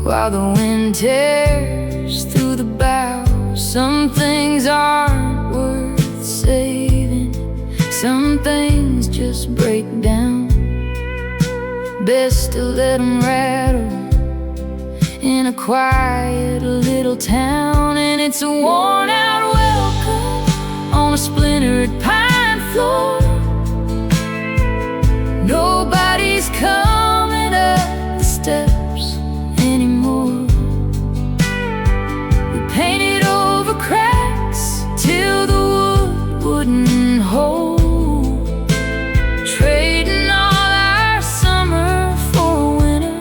while the wind tears through the boughs. Some things aren't worth saving, some things just break down. Best to let them rattle in a quiet little town. And it's a worn-out welcome on a splintered pine floor. Nobody's coming up the steps anymore. We painted over cracks till the wood wouldn't hold, trading all our summer for winter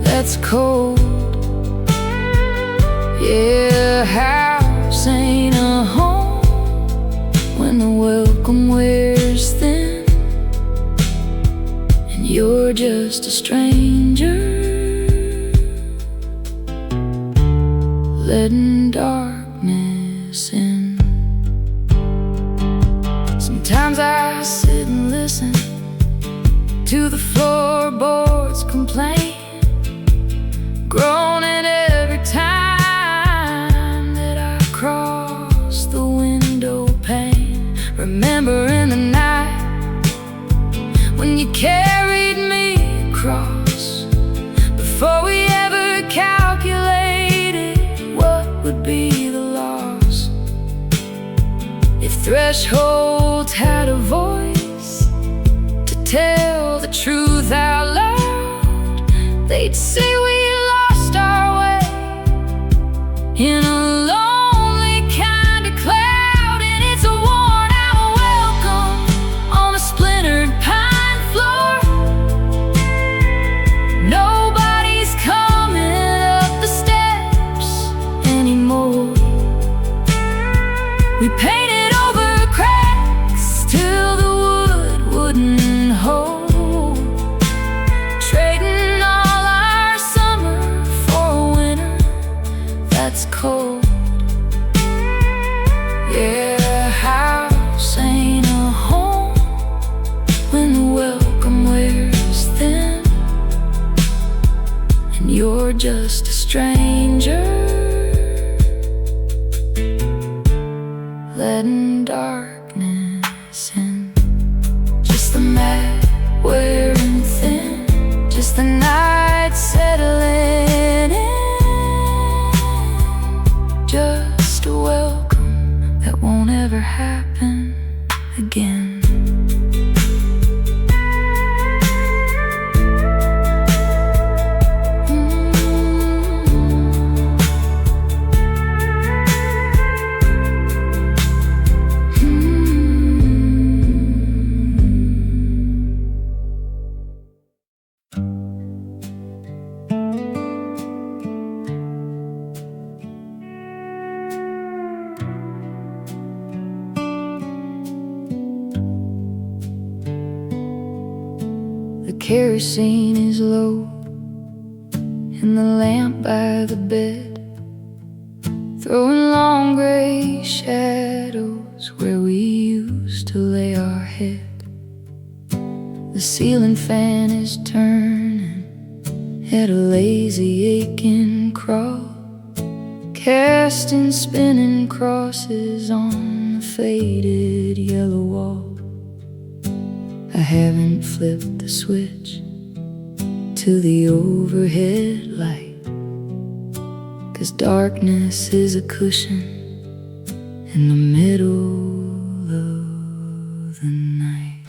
that's cold. Yeah, house ain't a home when the welcome wears thin, and you're just a stranger letting darkness in. Sometimes I sit and listen to the floorboards complain, groaning every time that I cross the window pane. Remembering the night when you carried me across, before we ever calculated what would be the loss. If thresholds had a voice to tell the truth out loud, they'd say we lost our way in a lonely kind of cloud. And it's a worn-out welcome on a splintered pine floor. Nobody's coming up the steps anymore. We painted over cracks till the wood wouldn't hold, trading all our summer for a winter that's cold. Yeah, house ain't a home when the welcome wears thin, and you're just a stranger letting darkness in. Just the mat wearing thin, just the night settling in, just a welcome that won't ever happen again. Kerosene is low in the lamp by the bed, throwing long gray shadows where we used to lay our head. The ceiling fan is turning at a lazy aching crawl, casting spinning crosses on the faded yellow wall. I haven't flipped the switch to the overhead light, 'cause darkness is a cushion in the middle of the night.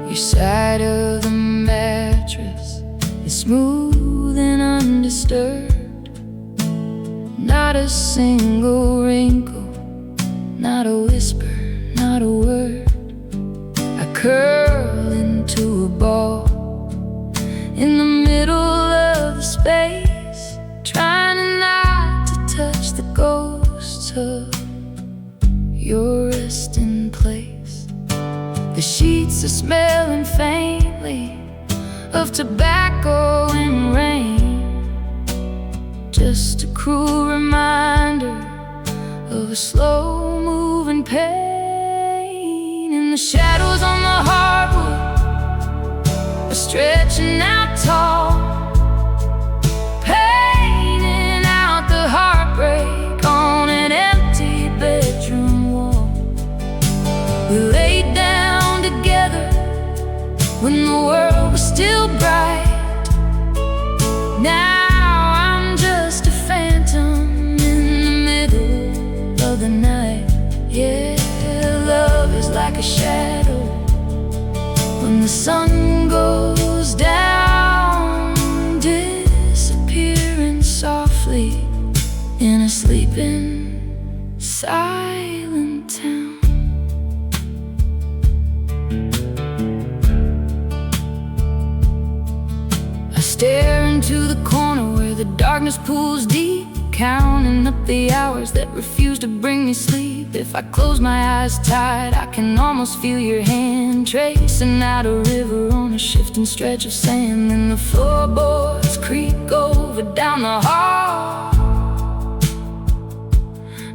Your side of the mattress is smooth and undisturbed. Not a single wrinkle, not a whisper, not a word. I curl into a ball in the middle of the space, trying not to touch the ghosts of your resting place. The sheets are smelling faintly of tobacco and rain, just a cruel reminder of a slow-moving pain. And the shadows on the hardwood are stretching out tall, painting out the heartbreak on an empty bedroom wall. We laid down together when the world was still bright. Now I'm just a phantom in the middle of the night. Yeah, love is like a shadow when the sun goes down, disappearing softly in a sleeping, silent town. I stare into the corner where the darkness pulls deep, counting up the hours that refuse to bring me sleep. If I close my eyes tight, I can almost feel your hand tracing out a river on a shifting stretch of sand. And the floorboards creak over down the hall,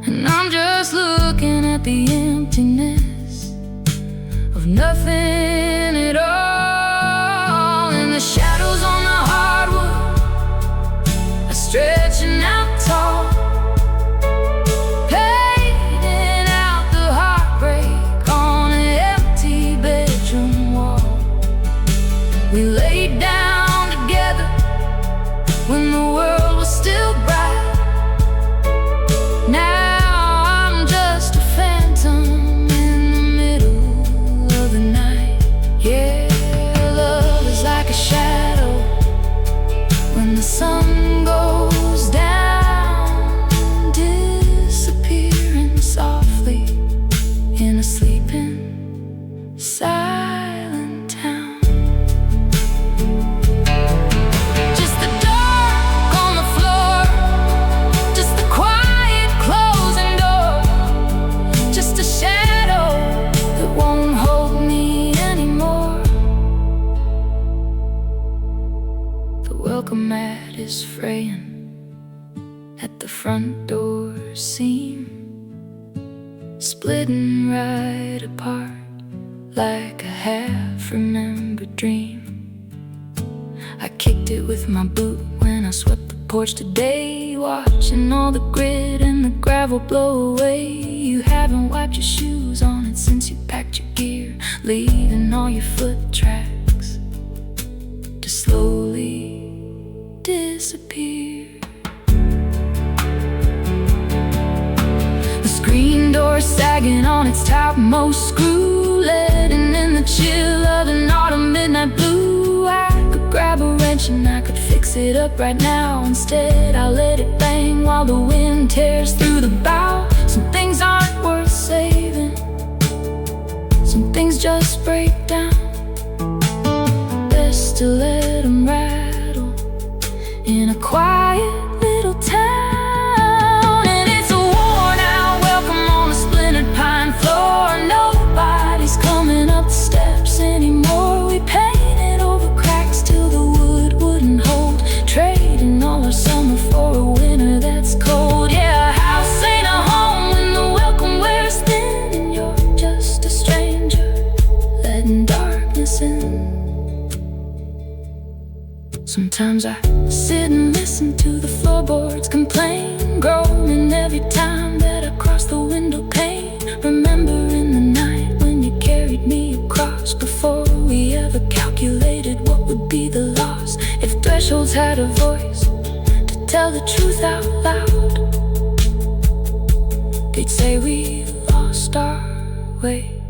and I'm just looking at the emptiness of nothing at all. And the shadows on the hardwood are stretching out tall, painting out the heartbreak on an empty bedroom wall. We laid down together when the world was still bright. Now I'm just a phantom in the middle of the night. Yeah, love is like a shadow when the sun goes down, disappearing softly in a sleeping, silent town. Just the dark on the floor, just the quiet closing door, just a shadow that won't hold me anymore. The welcome mat is fraying at the front door seam, splitting right apart like a half-remembered dream. I kicked it with my boot when I swept the porch today, watching all the grit and the gravel blow away. You haven't wiped your shoes on it since you packed your gear, leaving all your foot tracks to slowly disappear. The screen door sagging on its topmost screw, letting in the chill of an autumn midnight blue. I could grab a wrench and I could fix it up right now. Instead, I let it bang while the wind tears through the bow. Some things aren't worth saving, some things just break down. Best to let them rattle in a quiet little town. And it's a worn-out welcome on a splintered pine floor. Nobody's coming up the steps anymore. We painted over cracks till the wood wouldn't hold, trading all our summer for a winter that's cold. Yeah, a house thresholds had a voice to tell the truth out loud. They'd say we lost our way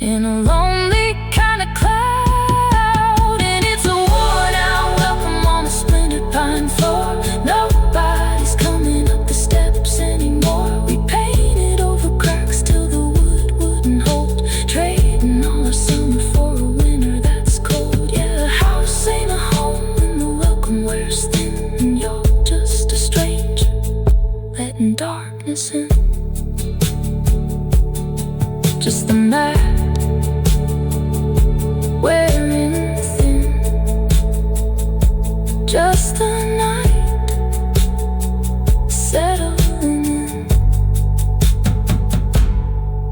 in a lonely kind of cloud. And it's a worn-out welcome on a splintered pine floor. Nobody's coming up the steps anymore. We painted over cracks till the wood wouldn't hold, trading all our summer for a winter that's cold. Yeah, a house ain't a home when the welcome wears thin, and you're just a stranger letting darkness in. Just the mat wearing thin, just the night settling in,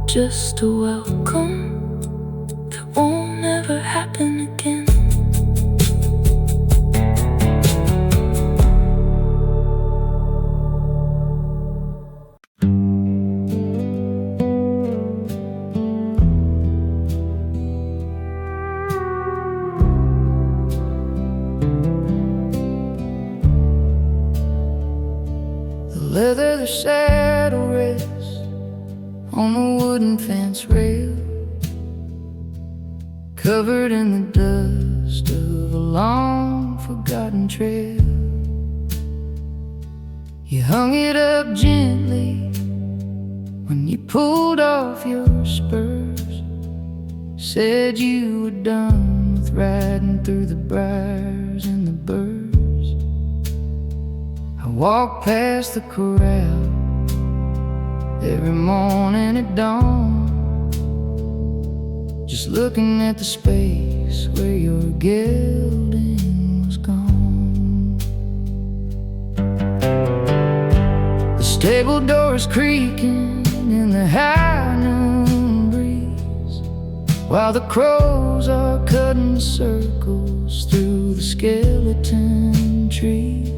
just a welcome that won't ever happen again. Leather the shadow rests on the wooden fence rail, covered in the dust of a long forgotten trail. You hung it up gently when you pulled off your spurs, said you were done with riding through the briars and the birds. I walk past the corral every morning at dawn, just looking at the space where your gelding was gone. The stable doors creaking in the high noon breeze, while the crows are cutting circles through the skeleton trees.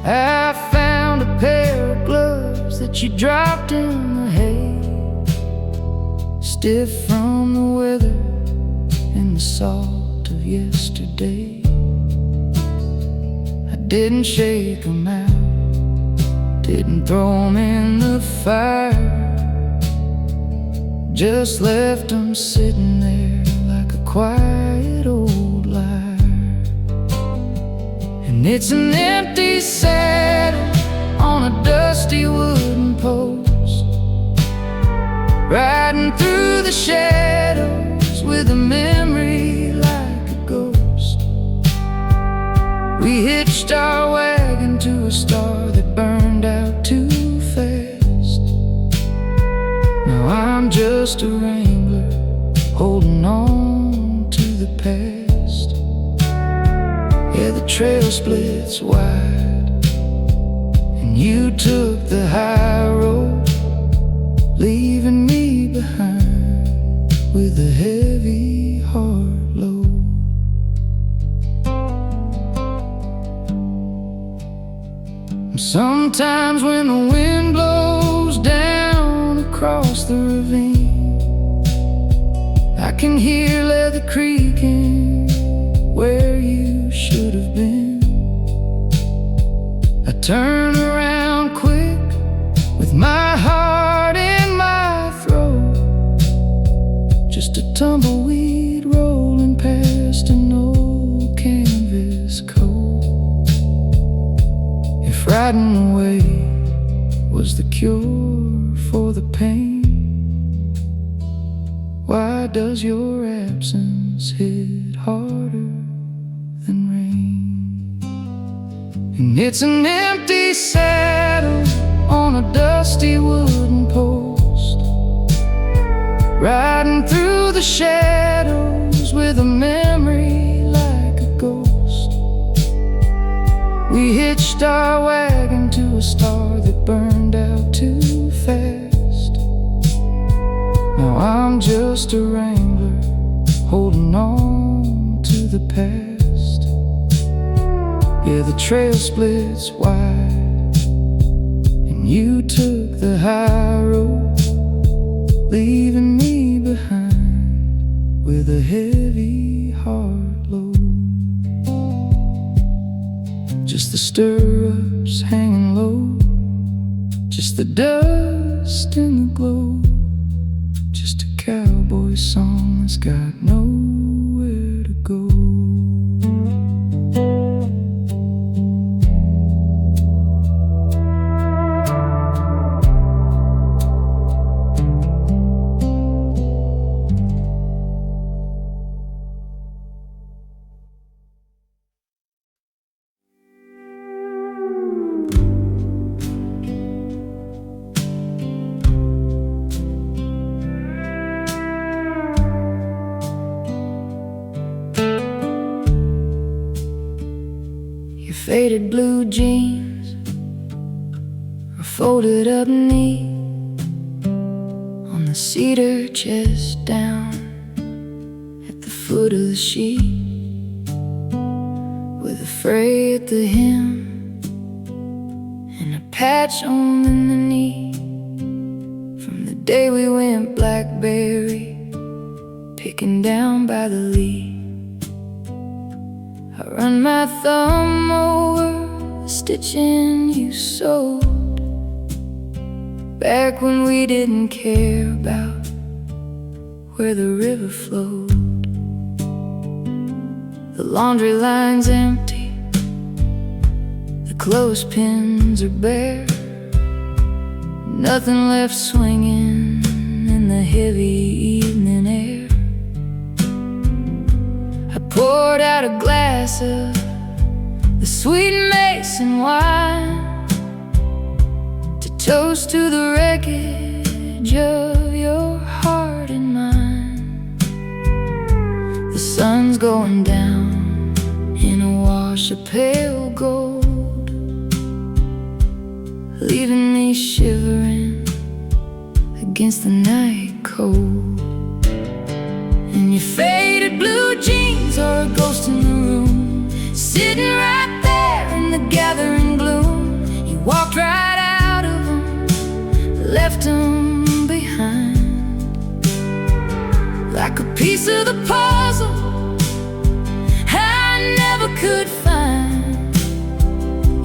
I found a pair of gloves that you dropped in the hay, stiff from the weather and the salt of yesterday. I didn't shake them out, didn't throw them in the fire, just left them sitting there like a quiet old liar. And it's an empty saddle on a dusty wooden post, riding through the shadows with a memory like a ghost. We hitched our wagon to a star that burned out too fast. Now I'm just a wrangler holding on to the past. Yeah, the trail splits wide, and you took the high road, leaving me behind with a heavy heart load. And sometimes when the wind blows down across the ravine, I can hear leather creaking where you should have been. I turn around quick with my heart in my throat, just a tumbleweed rolling past an old canvas coat. If riding away was the cure for the pain, why does your absence hit harder than rain? And it's an empty saddle on a dusty wooden post, riding through the shadows with a memory like a ghost. We hitched our wagon to a star that burned out too fast. Now I'm just a wrangler holding on to the past. Yeah, the trail splits wide, and you took the high road, leaving me behind with a heavy heart load. stirrups hanging low, just the dust and the glow, just a cowboy song that's got nowhere to go. Faded blue jeans are folded up neat on the cedar chest down at the foot of the sheet, with a fray at the hem and a patch on the knee from the day we went blackberry picking down by the lead. I run my thumb over the stitching you sewed back when we didn't care about where the river flowed. The laundry line's empty, the clothespins are bare, nothing left swinging in the heavy evening air. I poured out a glass of the sweet mason wine to toast to the wreckage of your heart and mine. The sun's going down in a wash of pale gold, leaving me shivering against the night cold. And your faded blue jeans are a ghost in the room, sitting right there in the gathering gloom. You walked right out of them, left them behind, like a piece of the puzzle I never could find.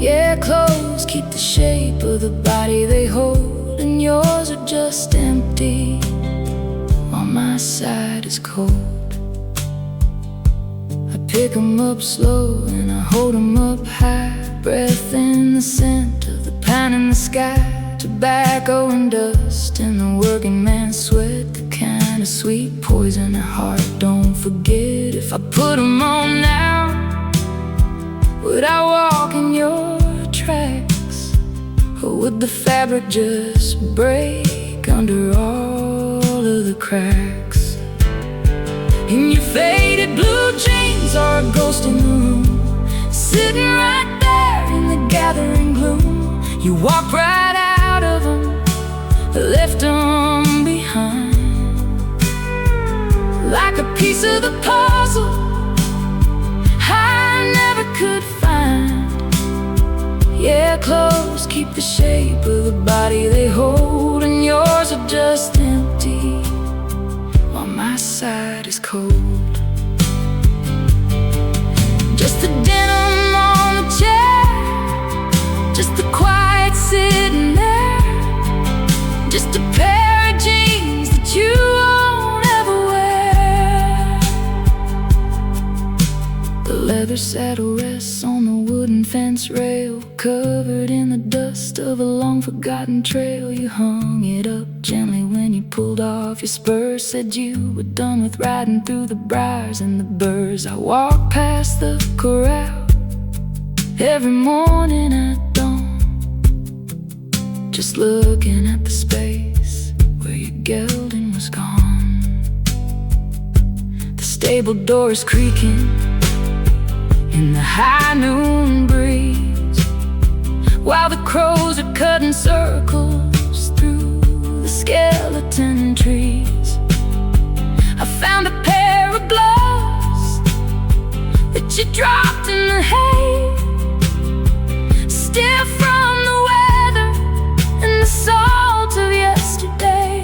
Yeah, clothes keep the shape of the body they hold, and yours are just empty while my side is cold. I pick 'em up slow and I hold 'em up high, breath in the scent of the pine in the sky, tobacco and dust and the working man's sweat, the kind of sweet poison a heart don't forget. If I put 'em on now, would I walk in your tracks, or would the fabric just break under all of the cracks? And your faded blue jeans are a ghost in the room, sitting right there in the gathering gloom. You walked right out of them, left them behind, like a piece of the puzzle I never could find. Yeah, clothes keep the shape of the body they hold, and yours are just empty while my side is cold. Just the denim on the chair, just the quiet sitting there, just a pair of jeans that you won't ever wear. The leather saddle rests on the wooden fence rail, covered in the dust of a long forgotten trail. You hung it up gently when you pulled off your spurs, said you were done with riding through the briars and the burrs. I walk past the corral every morning at dawn, just looking at the space where your gelding was gone. The stable door is creaking in the high noon breeze, while the crows are cutting circles through the skeleton trees. I found a pair of gloves that you dropped in the hay, stiff from the weather and the salt of yesterday.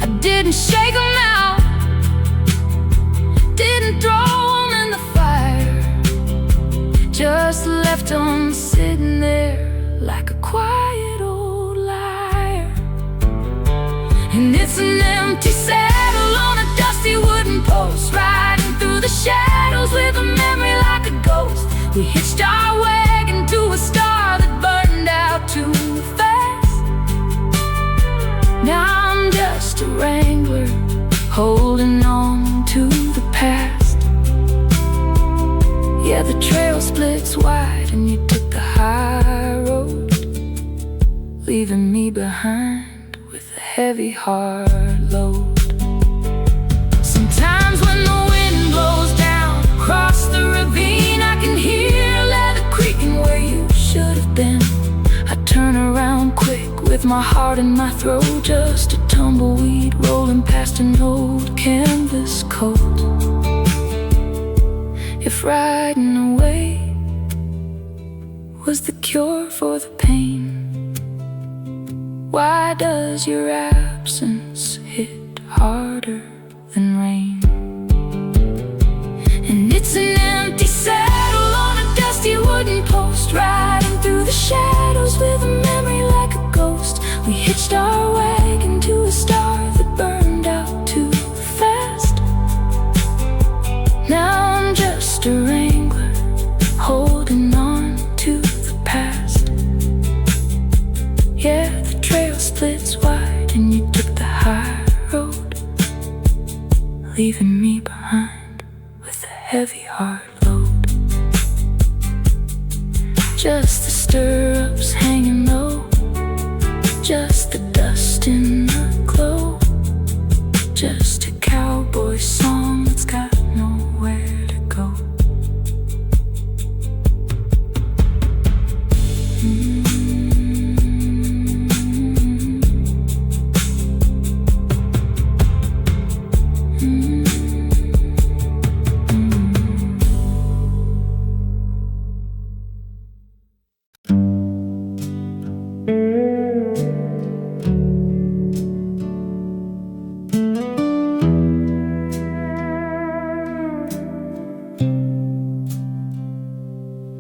I didn't shake them out, didn't throw them in the fire, just like a quiet old liar. And it's an empty saddle on a dusty wooden post, riding through the shadows with a memory like a ghost. We hitched our wagon to a star that burned out too fast. Now I'm just a wrangler, holding on to the past. Yeah, the trail splits wide and you took the high road, leaving me behind with a heavy heart load. Sometimes when the wind blows down across the ravine, I can hear leather creaking where you should have been. I turn around quick with my heart in my throat, just a tumbleweed rolling past an old canvas coat. If riding away was the cure for the pain, why does your absence hit harder than rain? And it's an empty saddle on a dusty wooden post, riding through the shadows with a memory like a ghost. We hitched our wagon to a star that burned out too fast. Now I'm just a wrangler, holding on to the past. Yeah, the trail splits wide and you took the high road, leaving me behind with a heavy heart load. Just the stirrups hanging low, just the dust in the glow, just a cowboy song that's got nowhere to go.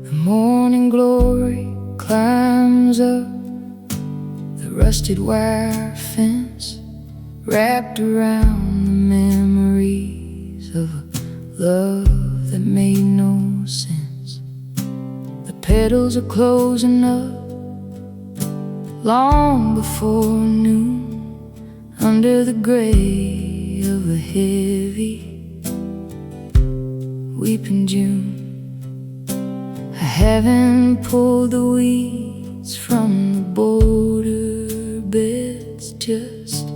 The morning glory climbs up the rusted wire fence, wrapped around the memories of a love that made no sense. The petals are closing up long before noon, under the gray of a heavy weeping June. I haven't pulled the weeds from the border beds, just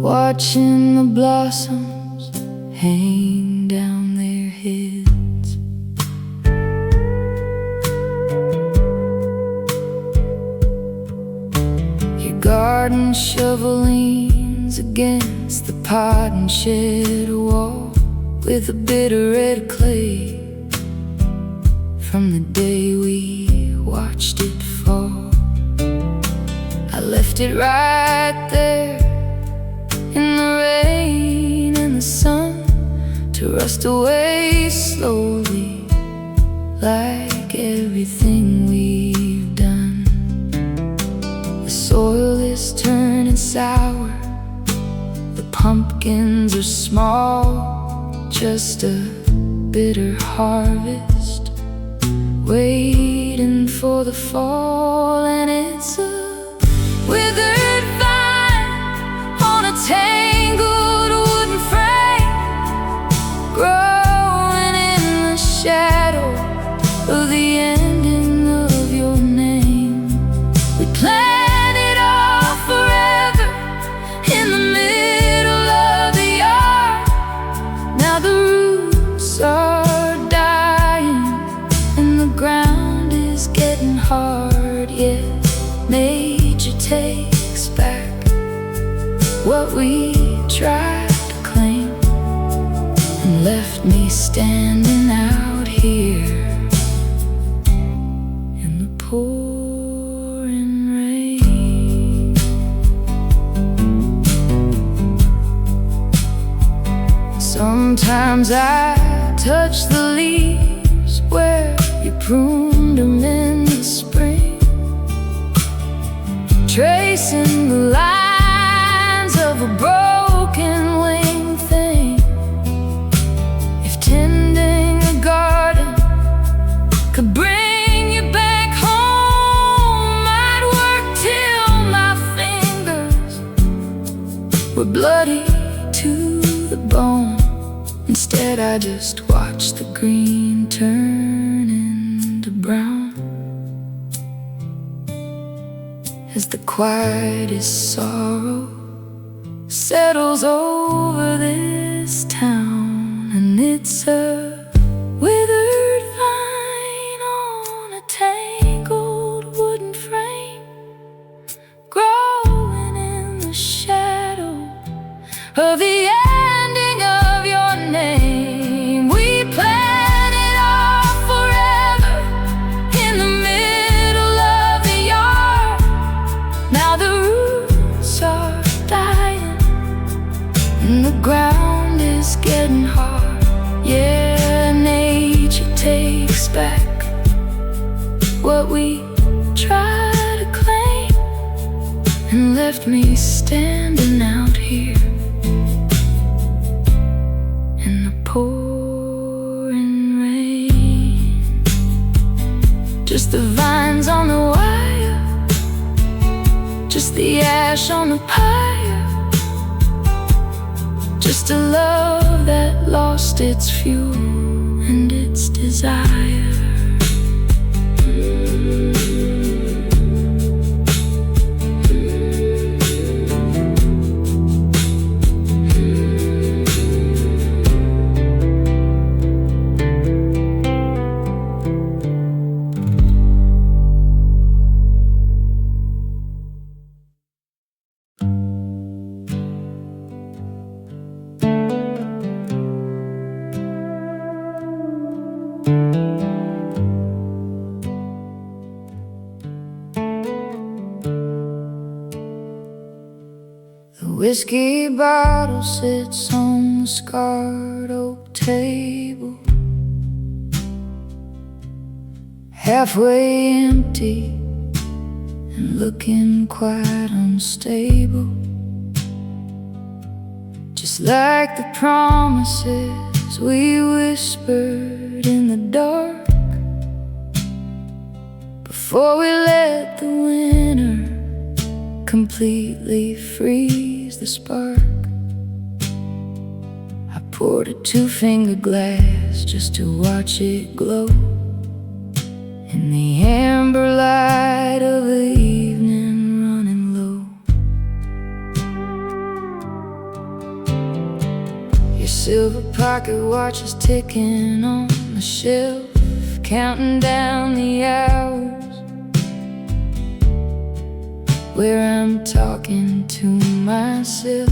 watching the blossoms hang down their heads. Your garden shovel leans against the pot and shed wall with a bit of red clay from the day we watched it fall. I left it right there in the rain and the sun to rust away slowly, like everything we've done. The soil is turning sour, the pumpkins are small, just a bitter harvest waiting for the fall. And it's a withered vine on a tangled wooden frame, growing in the shadow of the ending of your name. We planned it all forever in the middle of the yard. Now the roots are dying and the ground is getting hard. Yeah, nature takes back what we tried to claim and left me standing out here in the pouring rain. Sometimes I touch the leaves where you pruned them in the spring, tracing the lines of a broken winged thing. If tending a garden could bring you back home, I'd work till my fingers were bloody to the bone. Instead I just watched the green turn into brown as the quietest sorrow settles over this town. And it's a withered vine on a tangled wooden frame, growing in the shadow of the ending of your name. We plan it all forever in the middle of the yard. Now the roots are dying and the ground is getting hard. Yeah, nature takes back what we try to claim and left me standing out here in the pouring rain. Just the vines on the wire, just the ash on the pyre, just a love that lost its fuel and its desire. Whiskey bottle sits on the scarred oak table, halfway empty and looking quite unstable. Just like the promises we whispered in the dark before we let the winter completely freeze the spark. I poured a two-finger glass just to watch it glow in the amber light of the evening running low. Your silver pocket watch is ticking on the shelf, counting down the hours where I'm talking to myself.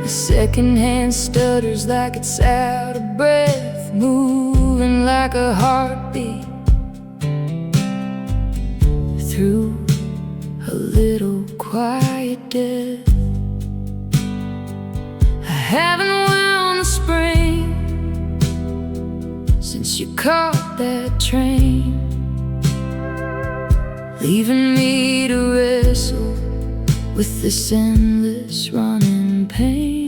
The secondhand stutters like it's out of breath, moving like a heartbeat through a little quiet death. I haven't wound the spring since you caught that train, leaving me to wrestle with this endless running pain.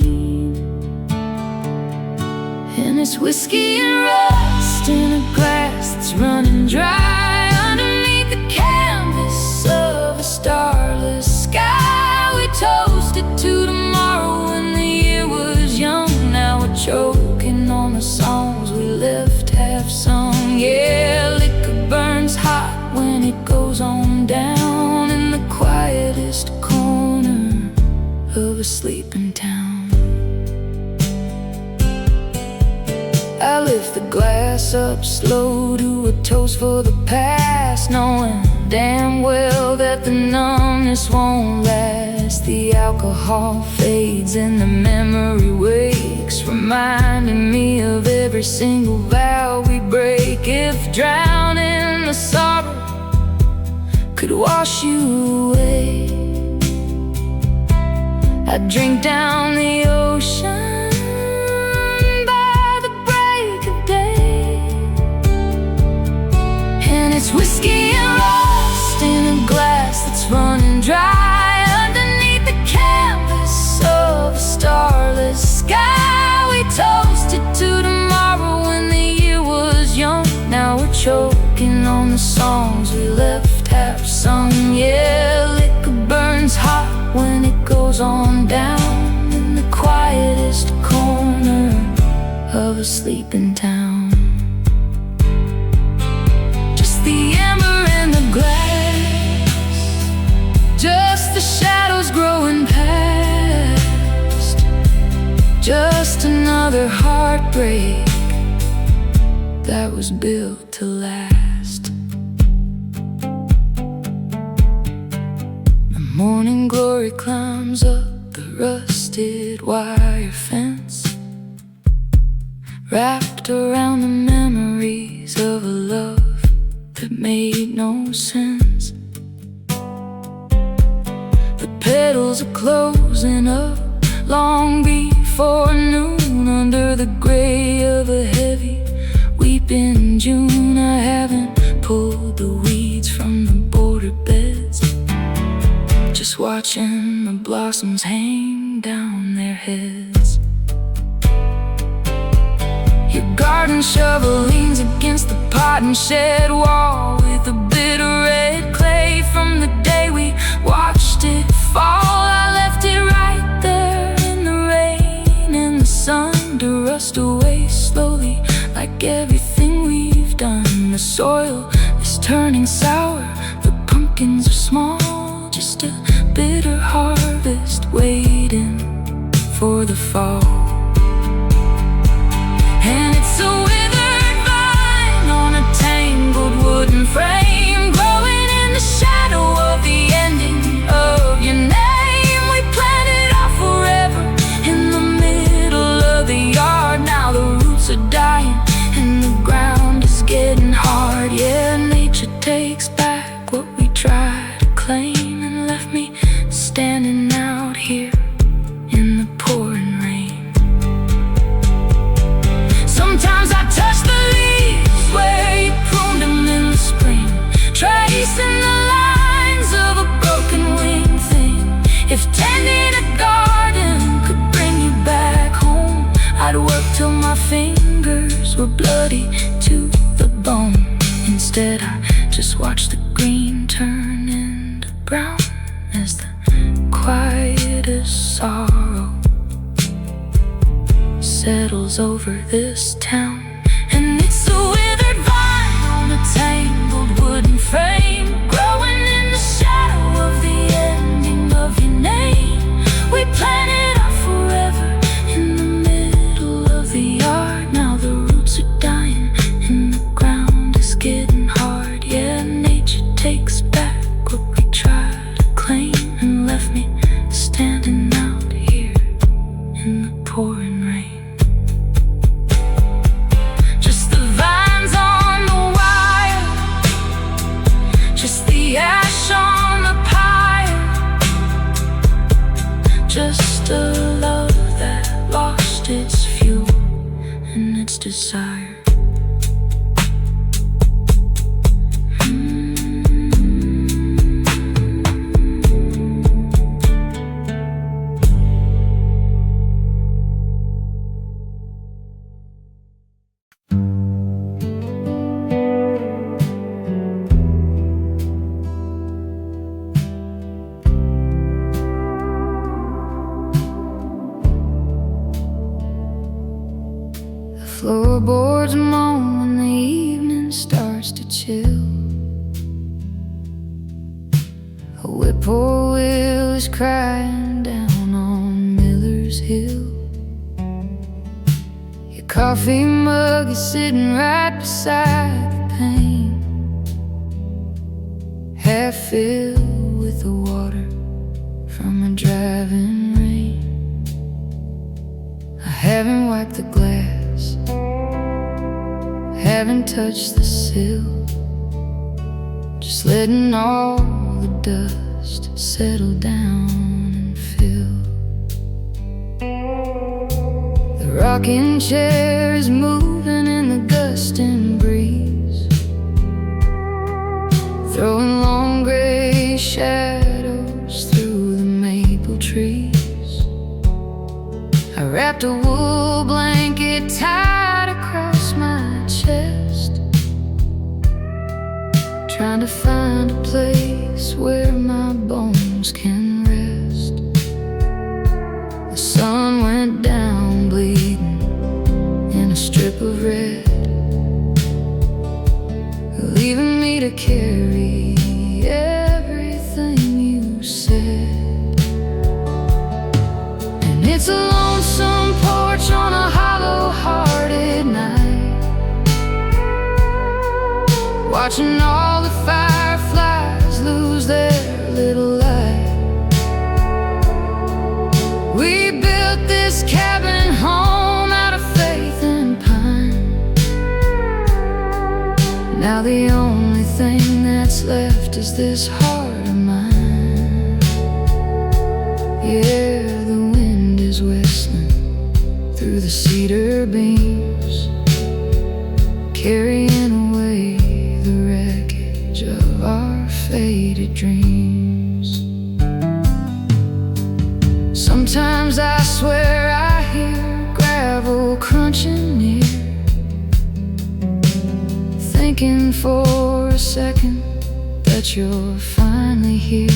And it's whiskey and rust in a glass that's running dry underneath the canvas of a starless sky. We toasted to tomorrow when the year was young. Now we're choking on the songs we left half sung. Yeah, liquor burns hot when it goes on down in the quietest corner of a sleeping town. I lift the glass up slow to a toast for the past, knowing damn well that the numbness won't last. The alcohol fades and the memory wakes, reminding me of every single vow we break. If drowning in the sorrow could wash you away, I'd drink down the ocean by the break of day. And it's whiskey and choking on the songs we left half sung. Yeah, liquor burns hot when it goes on down in the quietest corner of a sleeping town. Just the ember in the glass, just the shadows growing past, just another heartbreak that was built to last. The morning glory climbs up the rusted wire fence, wrapped around the memories of a love that made no sense. The petals are closing up long before noon, under the gray of a heavy weeping June. I haven't pulled the weeds from the border beds, just watching the blossoms hang down their heads. Your garden shovel leans against the pot and shed wall with a bit of red clay from the day we watched it fall. I left it right there in the rain and the sun to rust away slowly, like everything we've done. The soil is turning sour, the pumpkins are small, just a bitter harvest waiting for the fall. And it's a withered vine on a tangled wooden frame, growing in the shadow of the ending of your name. We planted our forever in the middle of the yard. Now the roots are dying and the ground is getting hard. Yeah, nature takes back what we tried to claim and left me standing out here in the pouring rain. Sometimes I touch the leaves where you pruned them in the spring, tracing the lines of a broken wing thing. If tending a garden could bring you back home, I'd work till my fingers were bloody to the bone. Instead I just watch the green turn into brown as the quietest sorrow settles over this town. And it's a withered vine on a tangled wooden frame, growing in the shadow of the ending of your name. We planted our forever in the middle of the yard. Now the roots are dying and the ground is getting hard. Yeah, nature takes back what we tried to claim and left me standing out here in the pouring rain. Just the vines on the wire, just the ash on the pyre, just a love that lost its fuel and its desire. Floorboards moan when the evening starts to chill. A whippoorwill is crying down on Miller's Hill. Your coffee mug is sitting right beside the pane, half filled with the water from a driving rain. I haven't wiped the glass, haven't touched the sill, just letting all the dust settle down and fill. The rocking chair is moving in the gusting breeze, throwing long gray shadows through the maple trees. I wrapped a wool blanket tight across my chest, trying to find a place where my bones can rest. The sun went down bleeding in a strip of red, leaving me to carry everything you said. And it's a lonesome porch on a hollow-hearted night, watching all the fireflies lose their little light. We built this cabin home out of faith and pine. Now the only thing that's left is this heart of mine. Yeah, the wind is whistling through the cedar beams, carrying away the wreckage of our faded dreams. Sometimes I swear I hear gravel crunching near, thinking for a second that you're finally here.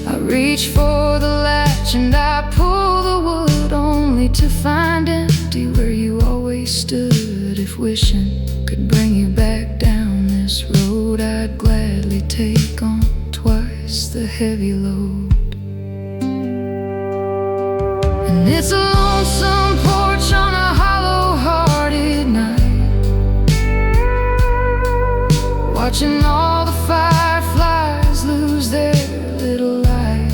I reach for the latch and I pull the wood, only to find empty where you always stood. If wishing could bring you back down this road, I'd gladly take on twice the heavy load. And it's a lonesome porch on a hollow-hearted night, watching all the fireflies lose their little light.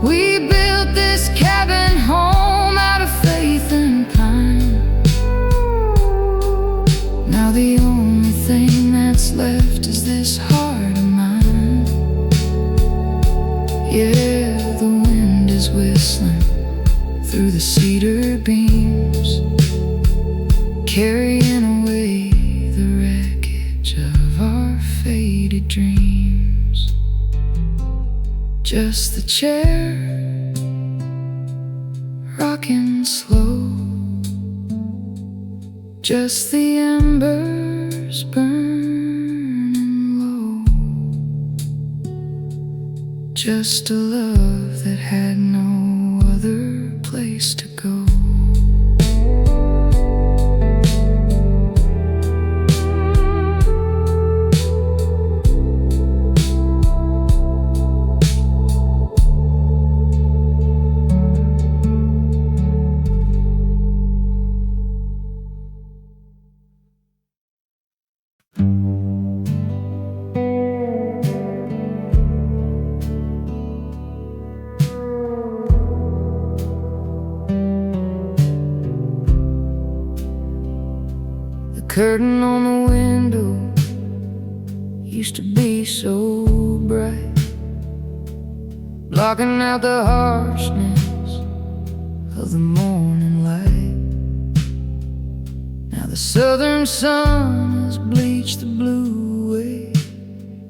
We built this cabin home out of faith and pine. Now the only thing that's left is this heart of mine. Yeah, the wind is whistling through the cedar beams, carrying away the wreckage of our faded dreams. Just the chair rocking slow, just the embers burning low, just a love that had no other place to go. Curtain on the window used to be so bright, blocking out the harshness of the morning light. Now the southern sun has bleached the blue away,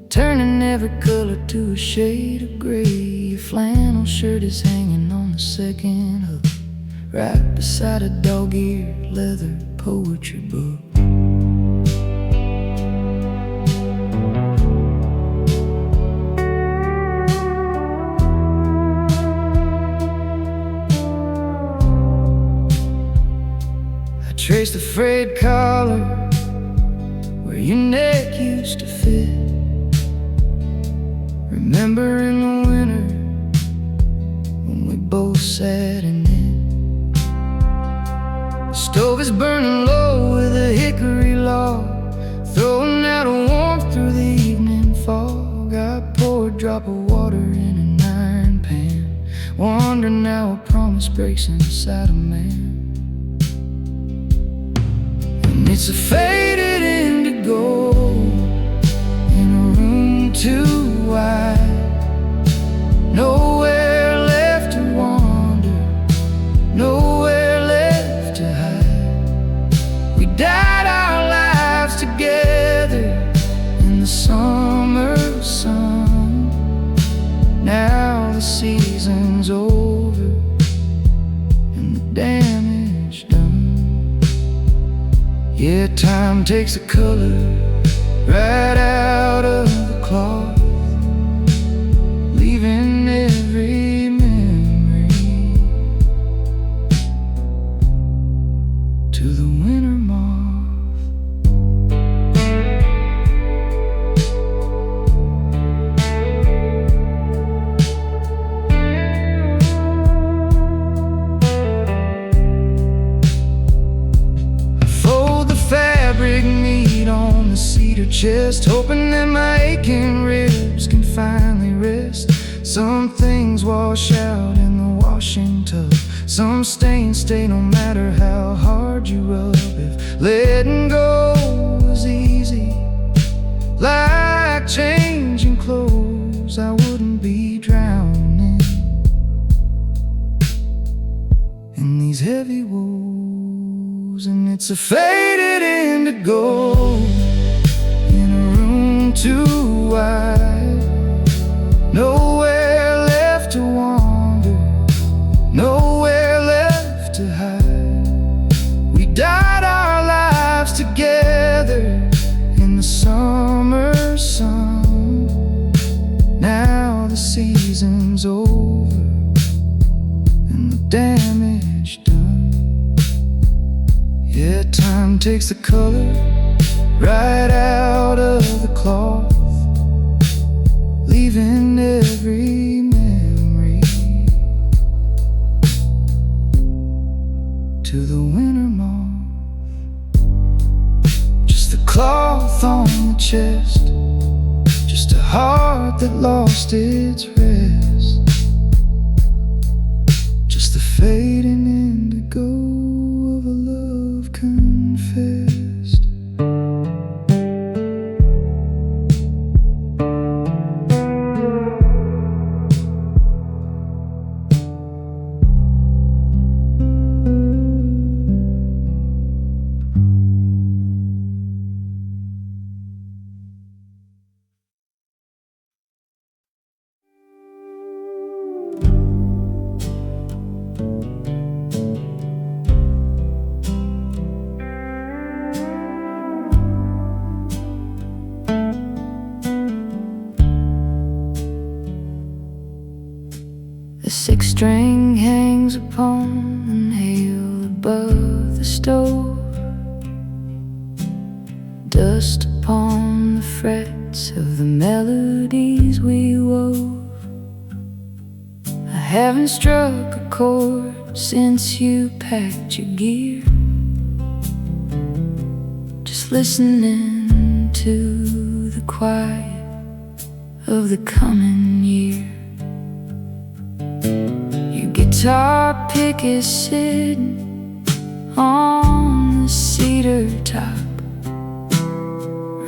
turning every color to a shade of gray. Your flannel shirt is hanging on the second hook, right beside a dog-eared leather poetry book. Trace the frayed collar where your neck used to fit, remembering the winter when we both sat in it. The stove is burning low with a hickory log, throwing out a warmth through the evening fog. I pour a drop of water in an iron pan, wondering how a promise breaks inside a man. It's a faded indigo in a room too wide, nowhere left to wander, nowhere left to hide. We died our lives together in the summer sun. Now the season's over and the damage done. Yeah, Yeah, time takes the color right out of the cloth, leaving every memory to the winter moth. I fold the fabric neat on the cedar chest, hoping that my aching ribs can finally rest. Some things wash out in the washing tub, some stains stay no matter how hard you rub. If letting go was easy, like changing clothes, I wouldn't be drowning in these heavy woes. And it's a faded indigo in a room too wide, nowhere left to wander, nowhere left to hide. We dyed our lives together in the summer sun. Now the season's over and the damage done. Yeah, time takes the color right out of the cloth, leaving every memory to the winter moth. Just the cloth on the chest, just a heart that lost its rest, just the fading indigo of a love confessed. The sixth string hangs upon the nail above the stove, dust upon the frets of the melodies we wove. I haven't struck a chord since you packed your gear, just listening to the quiet of the coming year. Your guitar pick is sitting on the cedar top,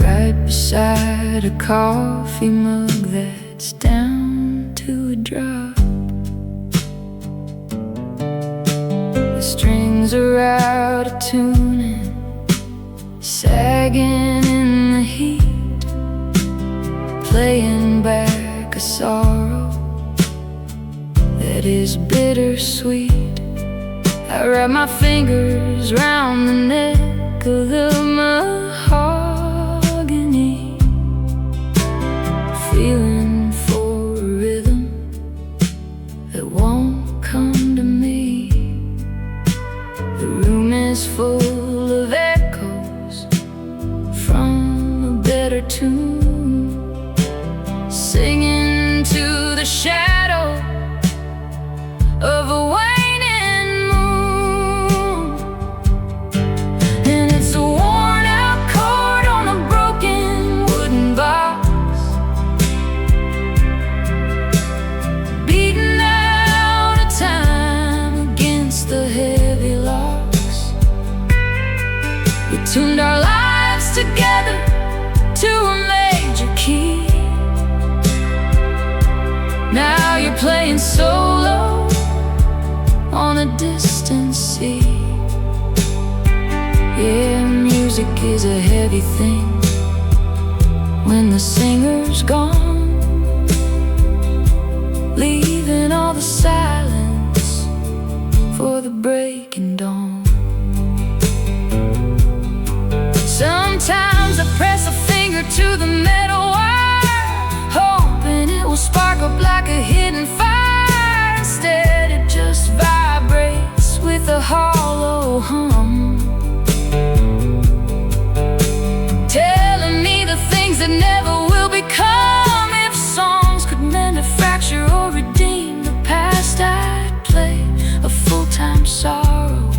right beside a coffee mug that's down to a drop. The strings are out of tuning, sagging in the heat, playing back a sorrow that is bittersweet. I wrap my fingers round the neck of the mahogany, feeling for a rhythm that won't come to me. The room is full of echoes from a better tune, singing to the shadow of a waning moon. And it's a worn-out chord on a broken wooden box, beating out of time against the heavy locks. We tuned our lives together to a major key. Now you're playing solo on a distant sea. Yeah, music is a heavy thing when the singer's gone, leaving all the silence for the breaking dawn. through the metal wire, hoping it will spark up like a hidden fire. Instead it just vibrates with a hollow hum, telling me the things that never will become. If songs could mend a fracture or redeem the past, I'd play a full-time sorrow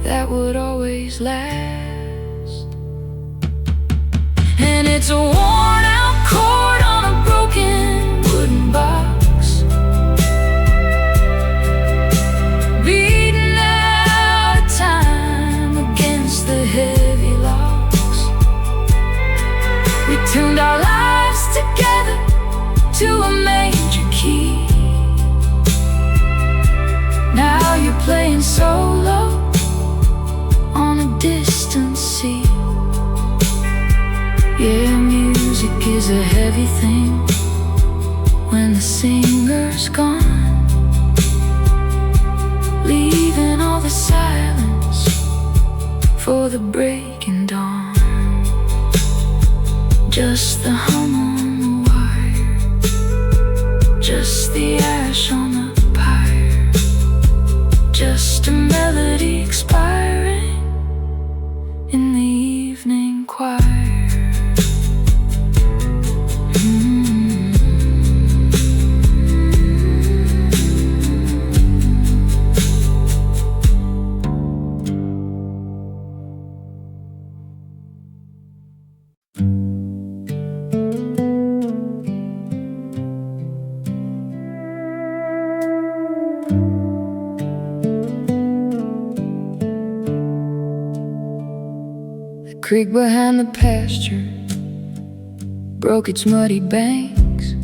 that would always last. And it's a worn-out chord on a broken wooden box, beating out time against the heavy locks. We tuned our lives together to a major key. Now you're playing solo on a distant sea. Yeah, music is a heavy thing when the singer's gone, leaving all the silence for the breaking dawn. Just the hum on the wire, just the ash on the pyre, just a melody expiring in the evening choir. The creek behind the pasture broke its muddy banks,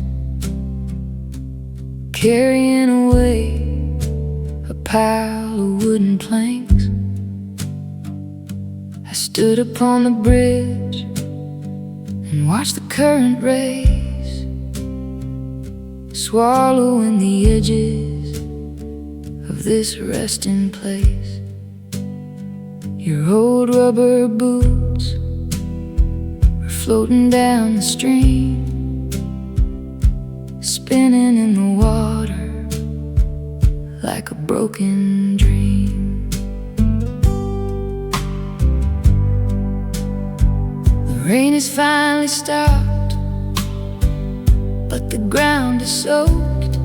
carrying away a pile of wooden planks. I stood upon the bridge and watched the current race, swallowing the edges of this resting place. Your old rubber boots were floating down the stream, spinning in the water like a broken dream. The rain has finally stopped, but the ground is soaked.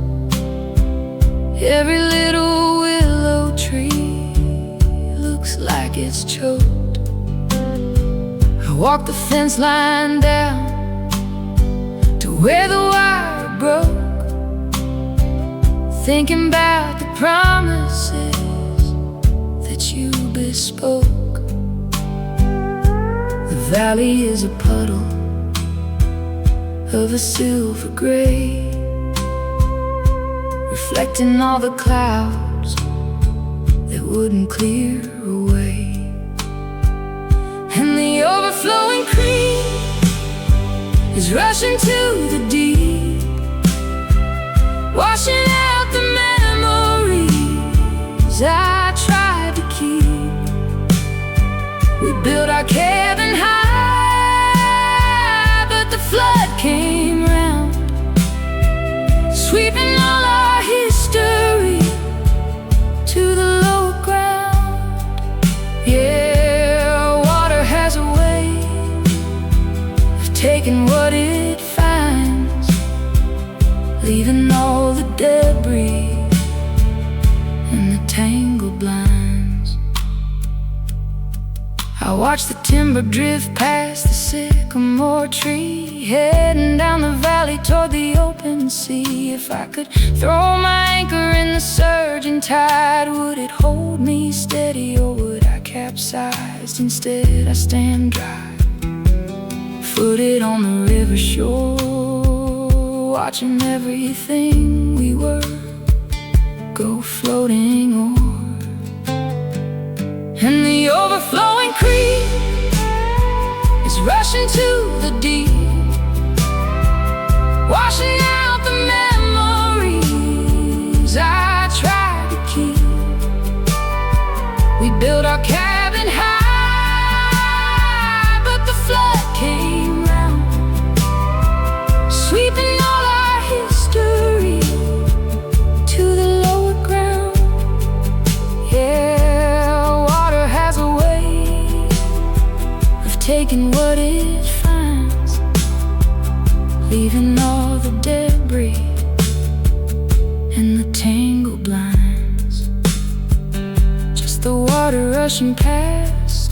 Every little willow tree looks like it's choked. I walked the fence line down to where the wire broke, thinking about the promises that you bespoke. The valley is a puddle of a silver gray, reflecting all the clouds that wouldn't clear away. And the overflowing creek is rushing to the deep, washing out the memories I tried to keep. We built our cabin high, but the flood came round, sweeping all our history to the low ground. Yeah, water has a way of taking what it finds, leaving all the debris and the tangled blinds. I watched the timber drift past the sycamore tree, heading down the valley toward the open sea. If I could throw my anchor in the surging tide, would it hold me steady or would I capsize? Instead I stand dry, footed on the river shore, watching everything we were go floating o'er. And the overflowing creek is rushing to the deep, washing out the memories I tried to keep. We built our cabin high, but the flood came taking what it finds, leaving all the debris and the tangled blinds. Just the water rushing past,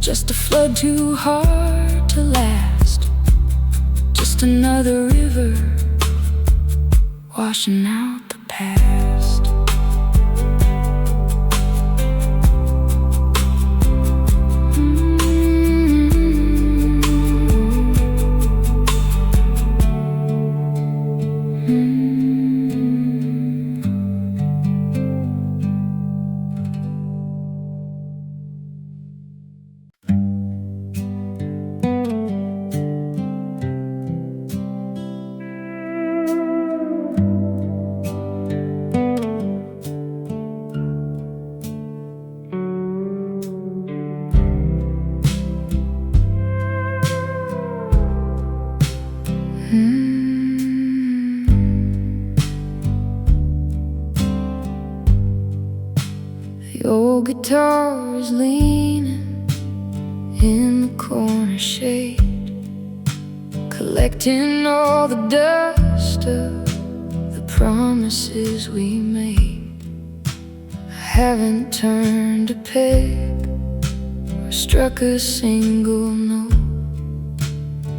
just a flood too hard to last. Just another river washing out the past. The old guitar is leaning in the corner shade, collecting all the dust of the promises we made. I haven't turned a peg or struck a single note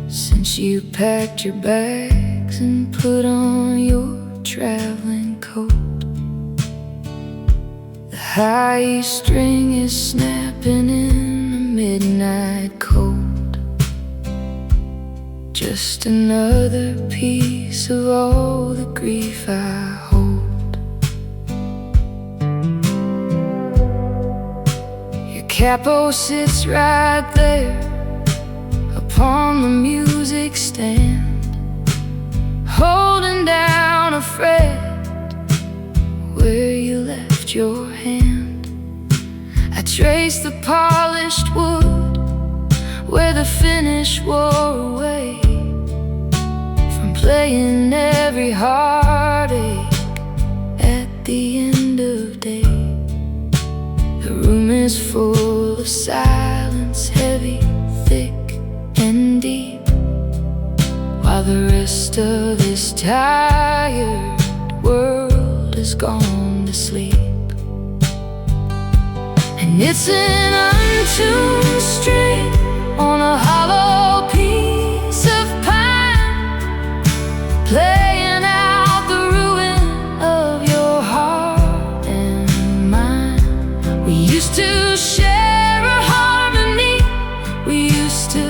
since you packed your bags and put on your traveling coat. The high string is snapping in the midnight cold, just another piece of all the grief I hold. Your capo sits right there upon the music stand, holding down a fret where you left your hand. I traced the polished wood where the finish wore away from playing every heartache at the end of day. The room is full of silence, heavy, thick and deep, while the rest of this tired world has gone to sleep. And it's an untuned string on a hollow piece of pine, playing out the ruin of your heart and mine. We used to share a harmony, we used to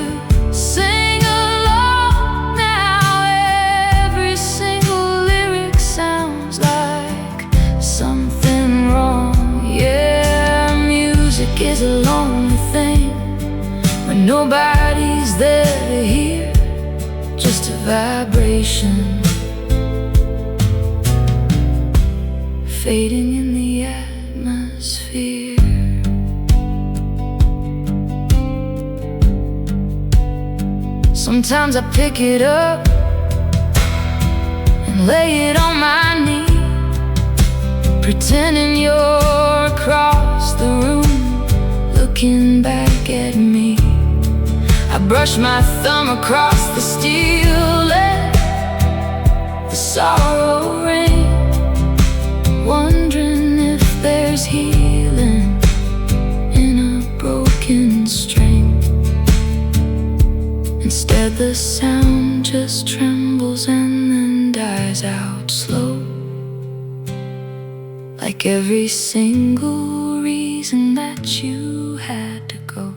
sing along. Now every single lyric sounds like something wrong. Yeah, music is a lonely thing when nobody's there to hear, just a vibration fading in the atmosphere. Sometimes I pick it up and lay it on my knee, pretending you're across the room, looking back at me. I brush my thumb across the steel, let the sorrow ring, wondering if there's healing in a broken string. Instead the sound just trembles and then dies out slow, like every single reason that you had to go.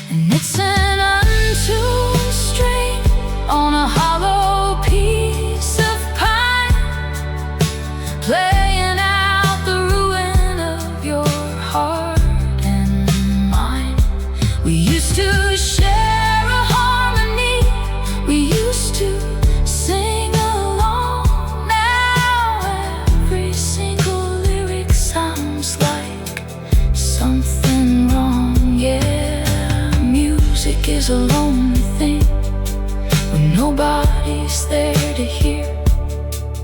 And it's an untuned string on a hollow piece of pine, playing out the ruin of your heart and mine. We used to share a harmony, we used to sing along. Now every single lyric sounds like something wrong. Yeah, music is a lonely thing when nobody's there to hear,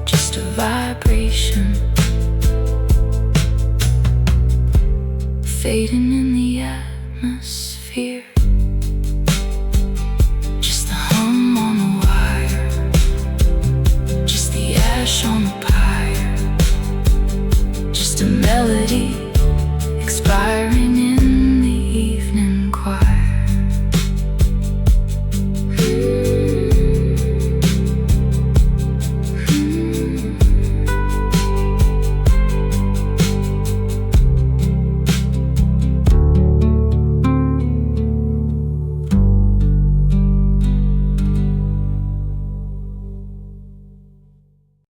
just a vibration fading in the atmosphere.